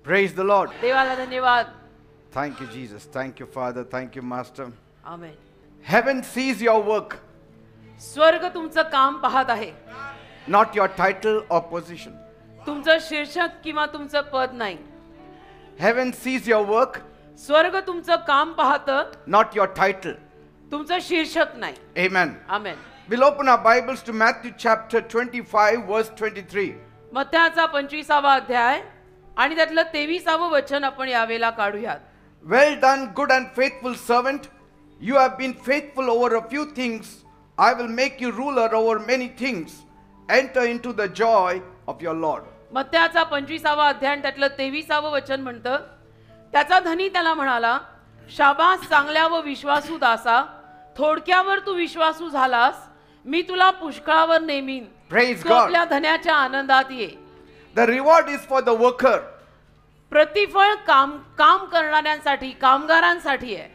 Praise the Lord. देवाला धन्यवाद. Thank you, Jesus. Thank you, Father. Thank you, Master. Amen. Heaven sees your work, स्वर्ग तुमचं काम पाहत आहे, not your title or position. तुमचं शीर्षक किंवा तुमचं पद नाही. Heaven sees your work, स्वर्ग तुमचं काम पाहतं, not your title. तुमचं शीर्षक नाही. Amen. Amen. We'll open our Bibles to Matthew chapter 25, verse 23. मत्थ्याचा 25वा अध्याय आणि त्यातलं 23वं वचन आपण यावेळेला काढूयात. Well done, good and faithful servant. You have been faithful over a few things. I will make you ruler over many things. Enter into the joy of your Lord. मत्थ्याचा 25वा अध्याय आणि त्यातलं 23वं वचन म्हणतं, त्याचा धनी त्याला म्हणाला, शाबास चांगल्या व विश्वासू दासा, थोडक्यावर तू विश्वासू झालास, मी तुला पुष्कळावर नेमीन. Praise तू God. आपल्या धन्याच्या आनंदात ये. The reward is for the worker. प्रतिफळ काम करणाऱ्यांसाठी, कामगारांसाठी आहे.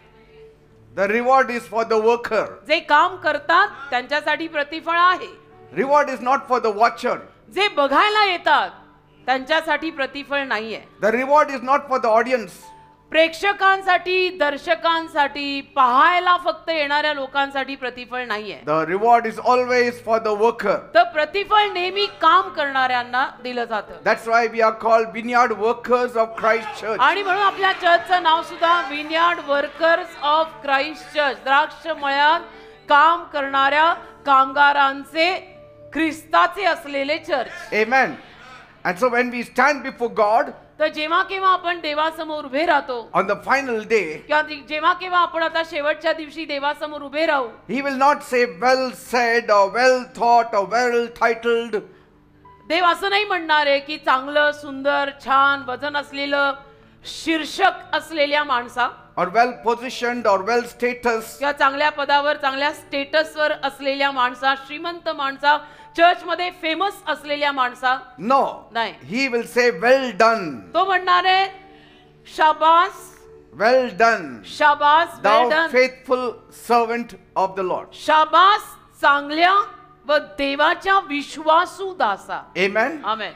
The reward is for the worker. जे काम करतात त्यांच्यासाठी प्रतिफळ आहे. Reward is not for the watcher. जे बघायला येतात त्यांच्यासाठी प्रतिफळ नाहीये. The reward is not for the audience. प्रेक्षकांसाठी, दर्शकांसाठी, पाहायला फक्त येणाऱ्या लोकांसाठी प्रतिफळ नाहीये. The reward is always for the worker. तर प्रतिफळ नेहमी काम करणाऱ्यांना दिलं जातं. That's why we are called vineyard workers of Christ Church. आणि म्हणून आपल्या चर्चचं नाव सुद्धा vineyard workers of Christ church, द्राक्ष मळ्यात काम करणाऱ्या कामगारांचे, ख्रिस्ताचे असलेले church. Amen. And so when we stand before God तर जेव्हा केव्हा आपण देवासमोर उभे राहतो, on the final day, किंवा जेव्हा केव्हा आपण आता शेवटच्या दिवशी देवासमोर उभे राहू, He will not say well said or well thought or well titled. देव असं नाही म्हणणार आहे की चांगलं, सुंदर, छान वजन असलेलं, शीर्षक असलेल्या माणसा, Or well positioned or well status. किंवा चांगल्या पदावर, चांगल्या स्टेटसवर असलेल्या माणसा, श्रीमंत माणसा, चर्च मध्ये फेमस असलेल्या माणसा. No. नाही. He will say well done. तो म्हणणार आहे शाबास, Well done. शाबास, Thou well done. faithful servant of the Lord. शाबास चांगल्या व देवाच्या विश्वासू दासा. Amen. Amen.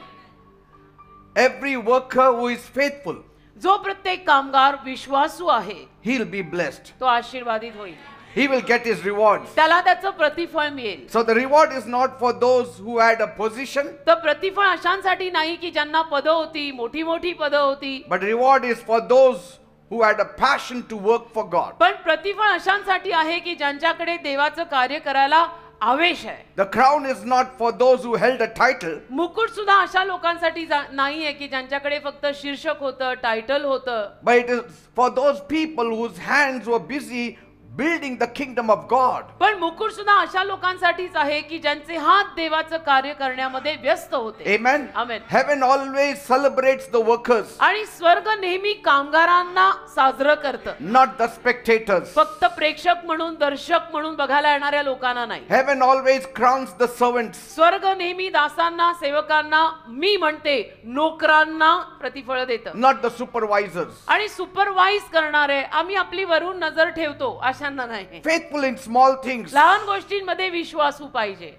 Every worker who is faithful, जो प्रत्येक कामगार विश्वासू आहे, he'll be blessed. तो आशीर्वादित होईल. He will get his rewards. त्याला त्याचं प्रतिफळ मिळेल. So the reward is not for those who had a position, तर प्रतिफळ अशांसाठी नाही की ज्यांना पदं होती, मोठी मोठी पदं होती, but reward is for those who had a passion to work for God. पण प्रतिफळ अशांसाठी आहे की ज्यांच्याकडे देवाचं कार्य करायला आवेश आहे. The crown is not for those who held a title, मुकुट सुद्धा अशा लोकांसाठी नाही आहे की ज्यांच्याकडे फक्त शीर्षक होतं, टायटल होतं, but it is for those people whose hands were busy building the kingdom of God. पण मुकुट सुद्धा अशा लोकांसाठीच आहे की ज्यांचे हात देवाचं कार्य करण्यामध्ये व्यस्त होते. Amen. Amen. Heaven always celebrates the workers, आणि स्वर्ग नेहमी कामगारांना साजरं करतं, not the spectators. फक्त प्रेक्षक म्हणून, दर्शक म्हणून बघायला येणाऱ्या लोकांना नाही. Heaven always crowns the servants. स्वर्ग नेहमी दासांना, सेवकांना, मी म्हणते नोकरांना प्रतिफळ देतं, Not the supervisors. आणि सुपरवाइज करणारे आम्ही आपली वरून नजर ठेवतो अशांना नाही. Faithful in small things, लहान गोष्टींमध्ये विश्वासू पाहिजे.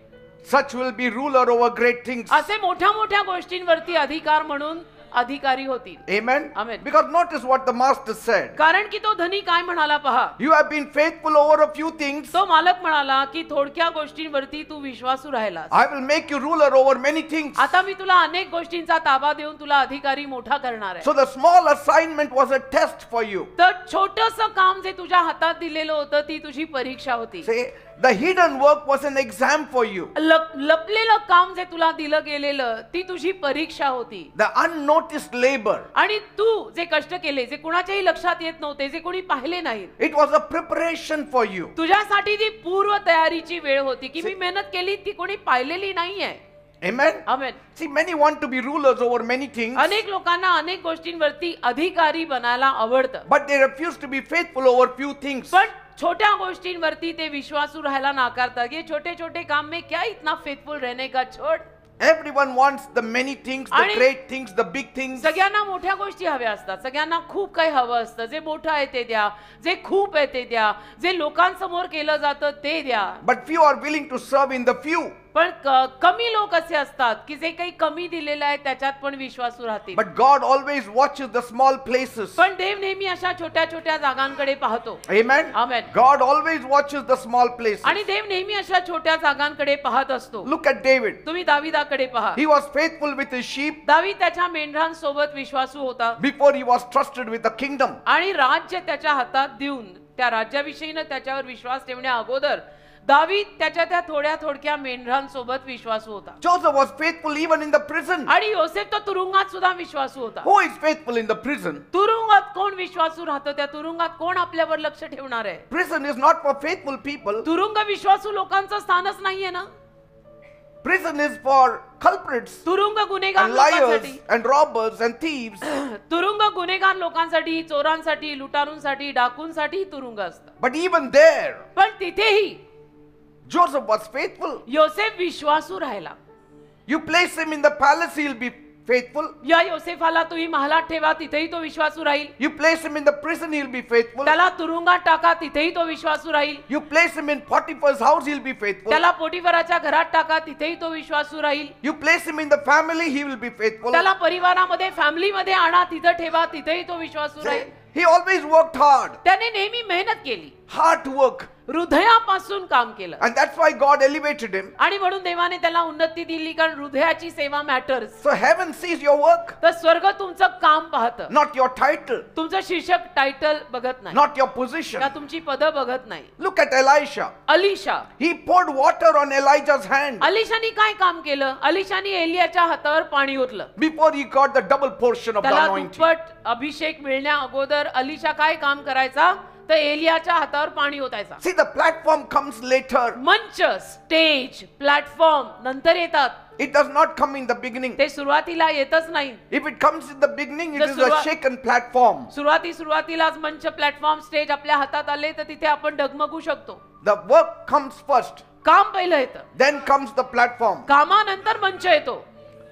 such will be ruler over great things. असे मोठ्या मोठ्या गोष्टींवरती अधिकार म्हणून अधिकारी होतील. Amen. Amen. Because notice what the master said. कारण की तो धनी काय म्हणाला पहा. You have been faithful over a few things. तो मालक म्हणाला की थोडक्या गोष्टींवरती तू विश्वासू राहिलास, I will make you ruler over many things. आता मी तुला अनेक गोष्टींचा ताबा देऊन तुला अधिकारी मोठा करणार आहे. So the small assignment was a test for you. तर छोटंसं काम जे तुझ्या हातात दिलेलं होतं ती तुझी परीक्षा होती. Say, the hidden work was an exam for you. लपलेलं काम जे तुला दिलं गेलेलं ती तुझी परीक्षा होती. The unnoticed labor. आणि तू जे कष्ट केले, जे कुणाच्याही लक्षात येत नव्हते, जे कोणी पाहिले नाहीत, It was a preparation for you. तुझ्यासाठी ती पूर्व तयारीची वेळ होती की मी मेहनत केली, ती कोणी पाहिलेली नाहीये. Amen. Amen. See, many want to be rulers over many things, अनेक लोकांना अनेक गोष्टींवरती अधिकारी बनायला आवडतं, but they refuse to be faithful over few things. पण छोट्या गोष्टींवरती ते विश्वासू राहायला नाकारतात. ये छोटे छोटे काम में क्या इतना फेथफुल रहने का, छोड़. Everyone wants the many things, the आणि great things, the big things. सगळ्यांना मोठ्या गोष्टी हव्या असतात, सगळ्यांना खूप काही हवं असतं. जे मोठं आहे ते द्या, जे खूप आहे ते द्या, जे लोकांसमोर केलं जातं ते द्या. But few are willing to serve in the few. पण कमी लोक असे असतात की जे काही कमी दिलेलं आहे त्याच्यात पण विश्वासू राहतील. But God always watches the small places. पण देव नेहमी अशा छोट्या छोट्या जागांकडे पाहतो. Amen. Amen. God always watches the small places. आणि देव नेहमी अशा छोट्या जागांकडे पाहत असतो. Look at David. तुम्ही दाविदाकडे पहा. He was faithful with his sheep दावीद त्याच्या मेंढरांसोबत विश्वासू होता before he was trusted with the kingdom. आणि राज्य त्याच्या हातात देऊन त्या राज्याविषयीने त्याच्यावर विश्वास ठेवण्या अगोदर दावीद त्याच्या त्या थोड्या मेंढरांसोबत विश्वासू होता. Joseph was faithful even in the prison. आणि योसेफ तो तुरुंगात सुद्धा विश्वासू होता. Who is faithful in the prison? तुरुंगात कोण विश्वासू राहतो? त्या तुरुंगात कोण आपल्यावर लक्ष ठेवणार आहे? Prison is not for faithful people. तुरुंग विश्वासू लोकांचं स्थानच नाहीये ना. Prison is for culprits तुरुंग गुन्हेगार and liars लोकांसाठी, and robbers and thieves. तुरुंग गुन्हेगार लोकांसाठी, चोरांसाठी, लुटारूंसाठी, डाकूंसाठी तुरुंग असतं. But even there, पण तिथेही Joseph was faithful. योसेफ विश्वासू राहिला. You place him in the palace, he'll be faithful. या योसेफाला तुम्ही महालात ठेवा, तिथेही तो विश्वासू राहील. You place him in the prison, he'll be faithful. त्याला तुरुंगात टाका, तिथेही तो विश्वासू राहील. You place him in Potiphar's house, he'll be faithful. त्याला पोटिफराच्या घरात टाका, तिथेही तो विश्वासू राहील. You place him in the family, he will be faithful. त्याला परिवारामध्ये, फॅमिलीमध्ये आणा, तिथं ठेवा, तिथेही तो विश्वासू राहील. He always worked hard. त्याने नेहमी मेहनत केली, Hard work. हृदयापासून काम केलं. And that's why God elevated him. आणि म्हणून देवाने त्याला उन्नती दिली, कारण हृदयाची सेवा matters. So heaven sees your work, तर स्वर्ग तुमचं काम पाहतं, not your title, तुमचं शीर्षक टायटल बघत नाही, not your position. का तुमची पदं बघत नाही. Look at Elisha. Alisha, He poured water on Elijah's hand अलिशानी काय काम केलं? अलिशानी एलियाच्या हातावर पाणी ओतलं. before he got the double portion of the त्याला anointing. दुप्पट अभिषेक मिळण्या अगोदर अलिशा काय काम करायचा? तर एलियाच्या हातावर पाणी ओतायचा. See, the platform comes later. मंच, स्टेज, प्लॅटफॉर्म नंतर येतात. It does not come in the beginning. ते सुरुवातीला येतच नाही. If it comes in the beginning, it The is a surah- shaken platform. सुरुवातीलाच मंच, प्लॅटफॉर्म, स्टेज आपल्या हातात आले तर तिथे आपण डगमगू शकतो. The work comes first, काम पहिलं येतं, then comes the platform. कामानंतर मंच येतो.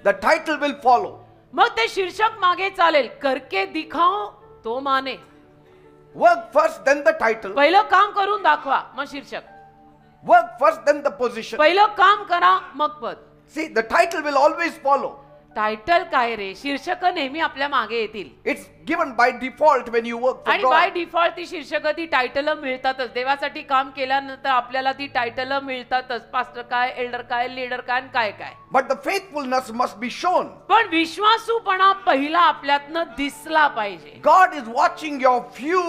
The title will follow. मग ते शीर्षक मागे चालेल. करके दिखाओ तो Mane. Work first, then the title. पहिलं काम करून दाखवा, मग शीर्षक. Work first, then the position. पहिलं काम करा, मग पद. See, the title will always follow. Title काय रे? शीर्षक नेहमी आपल्या मागे येतील. It's given by default when you work for आणि बाय God. डिफॉल्ट ती शीर्षक, ती टायटल मिळतातच. देवासाठी काम केल्यानंतर आपल्याला ती टायटल मिळतातच. पास्टर काय, एल्डर काय, लीडर काय, काय काय. But the faithfulness must be shown. पण विश्वासूपणा पहिला आपल्यातनं दिसला पाहिजे. God is watching your few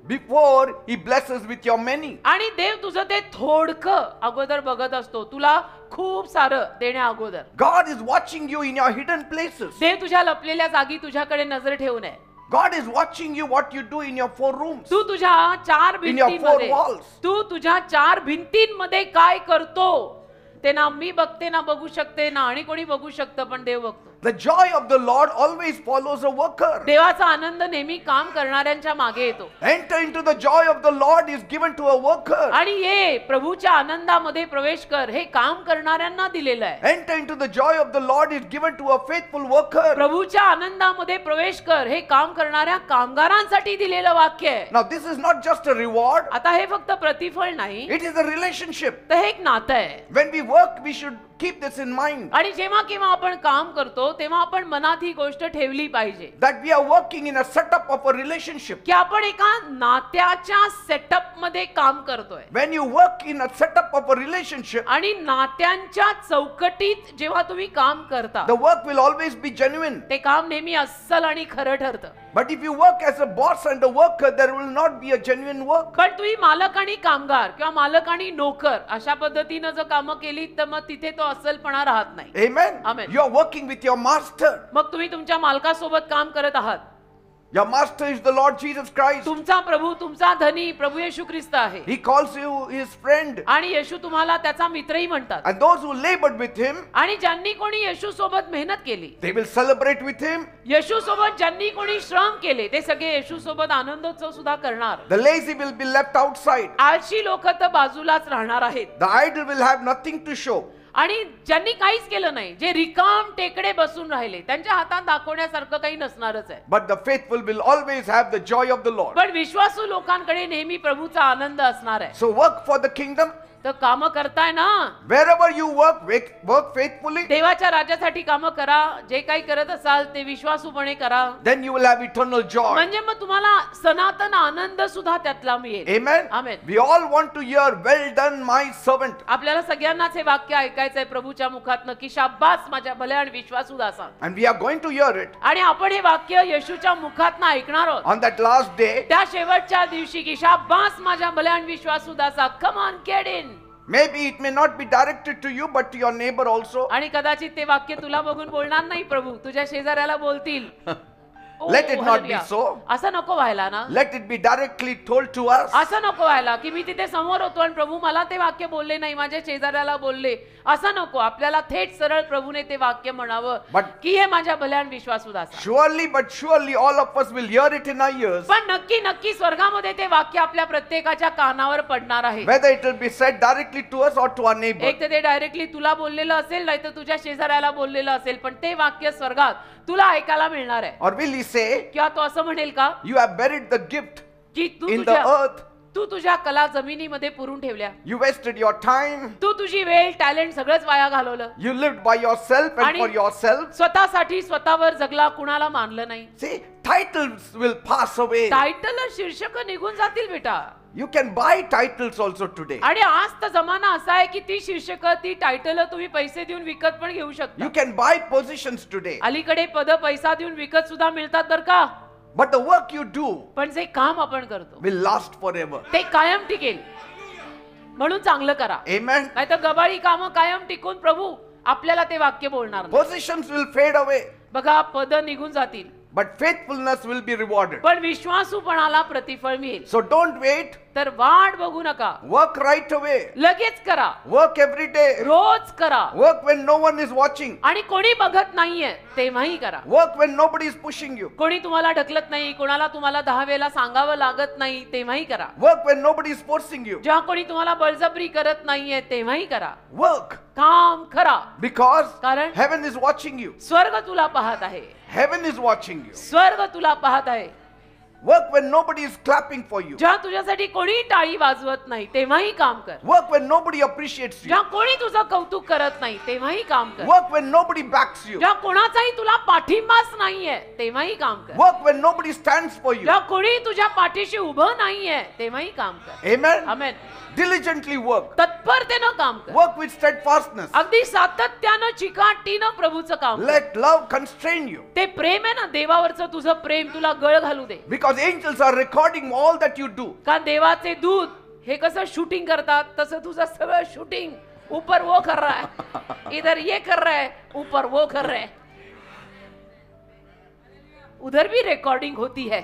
before He blesses with your many. आणि देव तुझं ते थोडकं अगोदर बघत असतो, तुला खूप सारं देण्या अगोदर. God is watching you in your hidden places. देव तुझ्या लपलेल्या जागी तुझ्याकडे नजर ठेवून आहे. God is watching you what you do in your 4 rooms. तू तुझ्या 4 In your 4 भिंतींमध्ये, walls. तू तुझ्या 4 भिंतींमध्ये काय करतो ते ना मी बघते, ना बघू शकते, ना आणि कोणी बघू शकतं, पण देव बघतो. The joy of the Lord always follows a worker. देवाचा आनंद नेहमी काम करणाऱ्यांच्या मागे येतो. Enter into the joy of the Lord is given to a worker. आणि ये प्रभूच्या आनंदामध्ये प्रवेश कर, हे काम करणाऱ्यांना दिलेलं आहे. Enter into the joy of the Lord is given to a faithful worker. प्रभूच्या आनंदामध्ये प्रवेश कर, हे काम करणाऱ्या कामगारांसाठी दिलेलं वाक्य आहे. Now this is not just a reward, आता हे फक्त प्रतिफळ नाही, it is a relationship. तर हे एक नातं आहे. When we work, we should keep this in mind. आणि जेव्हा केव्हा आपण काम करतो तेव्हा आपण मनात ही गोष्ट ठेवली पाहिजे That we are working in a setup of a relationship. की आपण एका नात्याच्या सेटअप मध्ये काम करतोय. When you work in a setup of a relationship, आणि नात्यांच्या चौकटीत जेव्हा तुम्ही काम करता, the work will always be genuine. ते काम नेहमी अस्सल आणि खरं ठरतं. But if you work as a boss and a worker, there will not be a genuine work. पण तुम्ही मालक आणि कामगार किंवा मालक आणि नोकर अशा पद्धतीनं जर कामं केली तर मग तिथे तो अस्सलपणा राहत नाही. Amen. Amen. You are working with your master. मग तुम्ही तुमच्या मालकासोबत काम करत आहात. Your master is the Lord Jesus Christ. तुमचा प्रभू, तुमचा धनी प्रभू येशू ख्रिस्त आहे. He calls you his friend. आणि येशू तुम्हाला त्याचा मित्रही म्हणतात. And those who labored with him, आणि ज्यांनी कोणी येशू सोबत मेहनत केली, they will celebrate with him. येशू सोबत ज्यांनी कोणी श्रम केले, ते सगळे येशू सोबत आनंदोत्सव सुद्धा करणार. The lazy will be left outside. आळशी लोक तर बाजूलाच राहणार आहेत. The idle will have nothing to show. आणि ज्यांनी काहीच केलं नाही, जे रिकाम टेकडे बसून राहिले, त्यांच्या हातात दाखवण्यासारखं काही नसणारच आहे. But the faithful will always have the joy of the Lord. पण विश्वासू लोकांकडे नेहमी प्रभूचा आनंद असणार आहे. So work for the kingdom. तर काम करताय ना, Wherever you work faithfully, देवाच्या राज्यासाठी काम करा. जे काही करत असाल ते विश्वासूपणे करा. then you will have eternal joy. म्हणजे मग तुम्हाला सनातन आनंद सुद्धा त्यातला मिळेल. Amen. Amen. We all want to hear, well done, my servant. आपल्याला सगळ्यांनाच हे वाक्य ऐकायचंय प्रभूच्या मुखातनं की शाब्बास माझ्या भल्या आणि विश्वासू दासा. And we are going to hear it आणि आपण हे वाक्य येशूच्या मुखातनं ऐकणार आहोत on that last day. त्या शेवटच्या दिवशी की शाब्बास माझ्या भल्या आणि विश्वासू दासा. Come on get in. Maybe it may not be directed to you, but to your neighbor also. आणि कदाचित ते वाक्य तुला बघून बोलणार नाही प्रभू, तुझ्या शेजाऱ्याला बोलतील. ओ, Let it not be hallelujah. so. असं नको व्हायला ना. Let it be directly told to us. असं नको व्हायला की मी तिथे समोर होतो आणि प्रभू मला ते वाक्य बोलले नाही, माझ्या शेजाऱ्याला बोलले. असं नको. आपल्याला थेट सरळ प्रभूने ते वाक्य म्हणावं But- की हे माझ्या भल्या आणि विश्वासू दासा. Surely, but surely, all of us will hear it in our ears. पण नक्की नक्की स्वर्गामध्ये ते वाक्य आपल्या प्रत्येकाच्या कानावर पडणार आहे. Whether it will be said directly to us or to our neighbor. एक तर ते डायरेक्टली तुला बोललेलं असेल, नाही तर तुझ्या शेजाऱ्याला बोललेलं असेल, पण ते वाक्य स्वर्गात तुला ऐकायला मिळणार आहे. Or will he say, किंवा तो असं म्हणेल का you have buried the gift की in the earth. तू तुझ्या कला जमिनीमध्ये पुरून ठेवल्या. You wasted your time. तू तुझी वेळ टॅलेंट सगळंच वाया घालवलं. You lived by yourself and आणि for yourself. स्वतःसाठी स्वतःवर जगला, कुणाला मानलं नाही. See, titles will pass away. Title शीर्षक निघून जातील बेटा. You can buy titles also today. आणि आज तर जमाना असा आहे की ती शीर्षक, ती टायटल तुम्ही पैसे देऊन विकत पण घेऊ शकता. You can buy positions today. अलीकडे पद पैसा देऊन विकत सुद्धा मिळतात बर का. But the work you do पण जे काम आपण करतो will last forever. ते कायम टिकेल. म्हणून चांगलं करा. Amen. नाही तर गबाळी काम कायम टिकून प्रभू आपल्याला ते वाक्य बोलणार नाही. Positions will fade away, बघा पद निघून जातील, but faithfulness will be rewarded. पण विश्वासूपणाला प्रतिफळ मिळेल. So don't wait. तर वाट बघू नका. Work right away. लगेच करा. Work every day. रोज करा. Work when no one is watching. आणि कोणी बघत नाहीये तेव्हाही करा. Work when nobody is pushing you. कोणी तुम्हाला ढकलत नाही, कोणाला तुम्हाला 10 वेळेला सांगावं लागत नाही तेव्हाही करा. Work when nobody is forcing you. जेव्हा कोणी तुम्हाला बळजबरी करत नाहीये तेव्हाही करा. Work काम करा. because कारण heaven is watching you. स्वर्ग तुला पाहत आहे. Heaven is watching you. स्वर्ग तुला पाहत आहे. Work when nobody is clapping for you. जेव्हा तुझ्यासाठी कोणी टाळी वाजवत नाही तेव्हाही काम कर. Work when nobody appreciates you. जेव्हा कोणी तुझं कौतुक करत नाही तेव्हाही काम कर. Work when nobody backs you. जेव्हा कोणाचाही तुला पाठिंबाच नाहीये तेव्हाही काम कर. Work when nobody stands for you. जेव्हा कोणी तुझ्या पाठीशी उभं नाहीये तेव्हाही काम कर. Amen. आमेन. Diligently work. तत्परतेनं काम कर. Work with steadfastness. अगदी सातत्यानं चिकाटीनं प्रभूचं काम कर. Let love constrain you. ते प्रेम आहे ना, देवावरचं तुझं प्रेम तुला गळ घालू दे. Because angels are recording all that you do. कारण देवाचे दूत हे कसं शूटिंग करतात तसं तुझं सगळं शूटिंग ऊपर वो कर रहा है, इधर ये कर रहा है, ऊपर वो कर रहा है, उधर भी रिकॉर्डिंग होती है.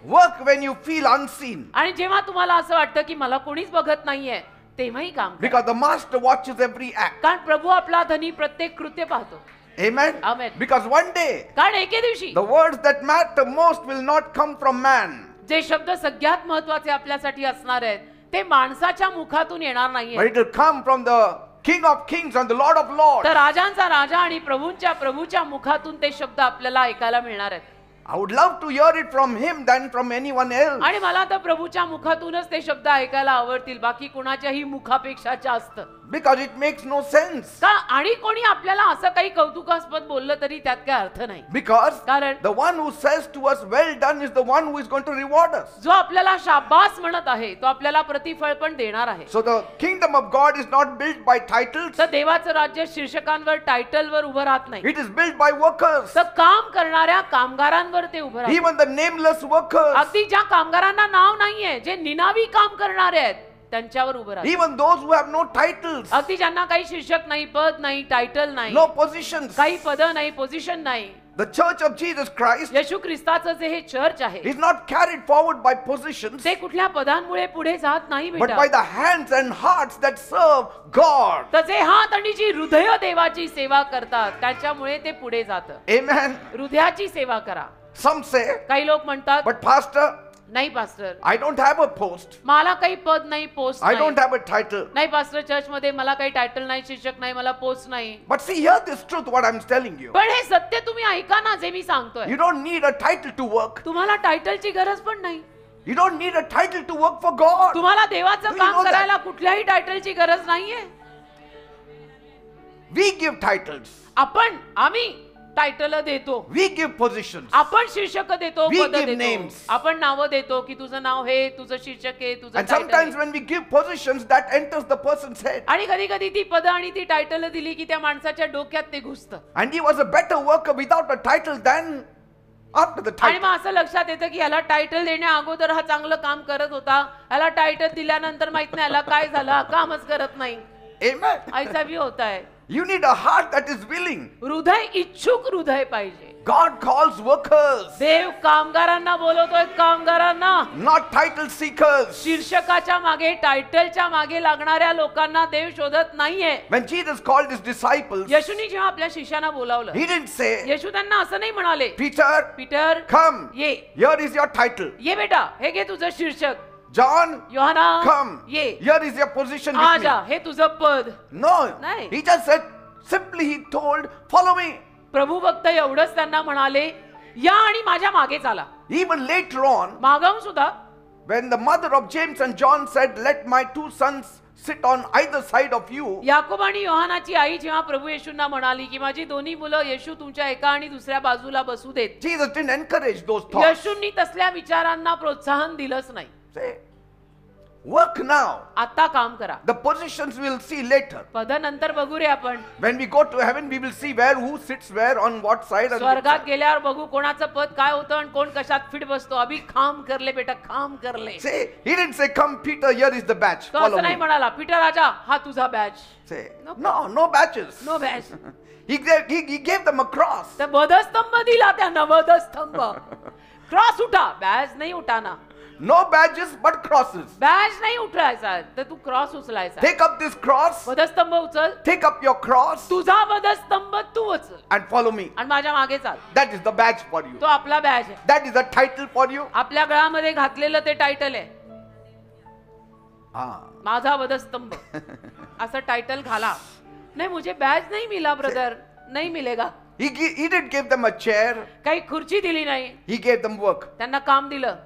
Work when you feel unseen. आणि जेव्हा तुम्हाला असं वाटतं की मला कोणीच बघत नाहीये तेव्हाही काम कर. Because the master watches every act. कारण प्रभू आपला धनी प्रत्येक कृत्य पाहतो. Amen. Amen. Because one day कारण एके दिवशी the words that matter most will not come from man. जे शब्द सगळ्यात महत्वाचे आपल्यासाठी असणार आहेत ते माणसाच्या मुखातून येणार But नाहीये, it will come from the King of Kings and the Lord of Lords. तर राजांचा राजा आणि प्रभूच्या मुखातून ते शब्द आपल्याला ऐकायला मिळणार आहेत. I would love to hear it from him than from anyone else. आणि मला तर प्रभूच्या मुखातूनच ते शब्द ऐकायला आवडतील, बाकी कुणाच्याही मुखापेक्षा जास्त. Because it makes no sense. का आणि कोणी आपल्याला असं काही कौतुकास्पद बोललं तरी त्यात काय अर्थ नाही. Because कारण the one who says to us, well done, is the one who is going to reward us. जो आपल्याला शाबास म्हणत आहे तो आपल्याला प्रतिफळ पण देणार आहे. So the kingdom of God is not built by titles. तर देवाचं राज्य शीर्षकांवर टायटलवर उभं राहत नाही, It is built by workers. तर काम करणाऱ्या कामगारांवर ते उभं राहतं. Even the nameless workers. अगदी ज्या कामगारांना नाव नाहीये, जे निनावी काम करणारे आहेत त्यांच्यावर उभं राहतं. Even those who have no titles. अगदी ज्यांना काही शीर्षक नाही, पद नाही, टायटल नाही, No positions. काही पद नाही, पोझिशन नाही. The church of Jesus Christ येशू ख्रिस्ताचं जे हे चर्च आहे is not carried forward by positions, ते कुठल्या पदांमुळे पुढे जात नाही but बेटा, by the hands and hearts that serve God. तर जे हात आणि जी हृदय देवाची सेवा करतात त्याच्यामुळे ते पुढे जातं. Amen. हृदयाची सेवा करा. Some say, काही लोक म्हणतात but pastor, नाही pastor I don't have a post. मला काही पद नाही, पोस्ट I नाही. don't have a title. नाही पास्टर, चर्च मध्ये मला काही टायटल नाही, शीर्षक नाही, मला पोस्ट नाही. But see, hear this truth, what I'm telling you. पण हे सत्य तुम्ही ऐका ना, जे मी सांगतोय. You don't need a title to work. तुम्हाला टायटलची गरज पण नाही. You don't need a title to work for God. तुम्हाला देवाचं Do you काम know that? करायला कुठल्याही टायटलची गरज नाहीये. We give titles. आम्ही टायटल देतो, We give positions. आपण शीर्षक देतो, We पद give देतो, names. आपण नावं देतो की तुझं नाव हे, तुझं शीर्षक हे, तुझं And title sometimes हे. when we give positions, that enters the person's head. आणि कधी कधी ती पद आणि ती टायटल दिली की त्या माणसाच्या डोक्यात ते घुसतं. And he was a better worker without a title than after the आणि title. मग असं लक्षात येतं की याला टायटल देण्या अगोदर हा चांगलं काम करत होता, याला टायटल दिल्यानंतर माहित नाही याला काय झालं, हा कामच करत नाही. Amen. ऐसा भी होता है. You need a heart that is willing. हृदय, इच्छुक हृदय पाहिजे. God calls workers, देव कामगारांना बोलवतोय, कामगारांना, not title seekers. शीर्षकाच्या मागे, टायटलच्या मागे लागणाऱ्या लोकांना देव शोधत नाहीये. When Jesus called his disciples, येशूनी जेव्हा आपल्या शिष्यांना बोलावलं, he didn't say, येशू त्यांना असं नाही म्हणाले, Peter, पीटर come. ये, Here is your title. ये बेटा, हे घे तुझं शीर्षक. John, Yohana come. ये, Here is your position a with me. जा, हे तुझं पद. No. नाही. He just said, simply he told, follow me. प्रभू फक्त एवढंच त्यांना म्हणाले, या आणि माझ्या मागे चाला. Even later on, मागाहून सुद्धा when the mother of James and John said, let my two sons sit on either side of you, Yakob आणि योहानाची आई जेव्हा प्रभू येशूंना म्हणाली की माझी दोन्ही मुलं येशू तुमच्या एका आणि दुसऱ्या बाजूला बसू देत, Jesus didn't encourage those thoughts. येशूंनी तसल्या विचारांना प्रोत्साहन दिलंच नाही. Say, work now. आता काम करा, The positions we'll see later. पद नंतर बघू रे आपण. When we go to heaven, we will see who sits where, on what side. And which स्वर्गात side. गेल्यावर बघू कोणाचं पद काय होतं आणि कोण कशात फिट बसतो. अभि काम करले बेटा, काम करले. Say, he didn't say, come Peter, here is the badge. तो Follow असं नाही me. म्हणाला, पीटर राजा हा तुझा badge. Say, no badges. No badge. He gave them a cross. तर वधस्तंभ दिला त्यांना, वधस्तंभ. क्रॉस उठा, बॅच नाही उठाना. No badges, but crosses. Batch नाही उठवायचा, तर तू क्रॉस उचलायचा. Take up this cross, वधस्तंभ उचल, take up your cross, तुझा वधस्तंभ तू उचल and follow me. आणि माझ्या मागे चाल. That is the badge for you. तो आपला बॅच आहे. That is a title for you. आपल्या गळामध्ये घातलेलं ते टायटल आहे, Ah. माझा वधस्तंभ. असं टायटल घाला. नाही मुझे बॅच नाही मिला ब्रदर, नहीं मिलेगा. He didn't give them a chair. काही खुर्ची दिली नाही, He gave them work. त्यांना काम दिलं.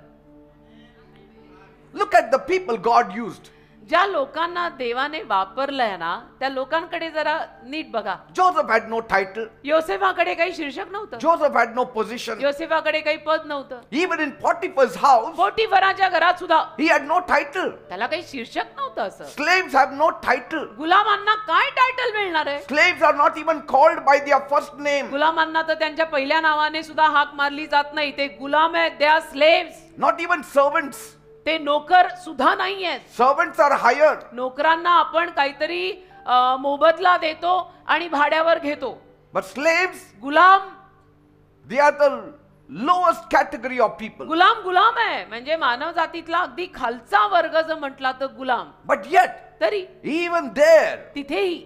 Look at the people God used. ज्या लोकांना देवाने वापरलंय ना, त्या लोकांकडे जरा नीट बघा. Joseph had no title. योसेफाकडे काही शीर्षक नव्हतं, Joseph had no position. योसेफाकडे काही पद नव्हतं. Even in Potiphar's house, पोटिफराच्या घरात सुद्धा he had no title. त्याला काही शीर्षक नव्हतं. असं Slaves have no title. गुलामांना काय टायटल मिळणार आहे? Slaves are not even called by their first name. गुलामांना तर त्यांच्या पहिल्या नावाने सुद्धा हाक मारली जात नाही. ते गुलाम आहेत, they are slaves. Not even servants. ते नोकर सुद्धा नाही आहेत. Servants are hired. नोकरांना आपण काहीतरी मोबदला देतो आणि भाड्यावर घेतो. But slaves, Ghulam they are the lowest category of people. गुलाम गुलाम आहे, म्हणजे मानव जातीतला अगदी खालचा वर्ग जर म्हटला तर गुलाम. But yet, तरी even there, तिथेही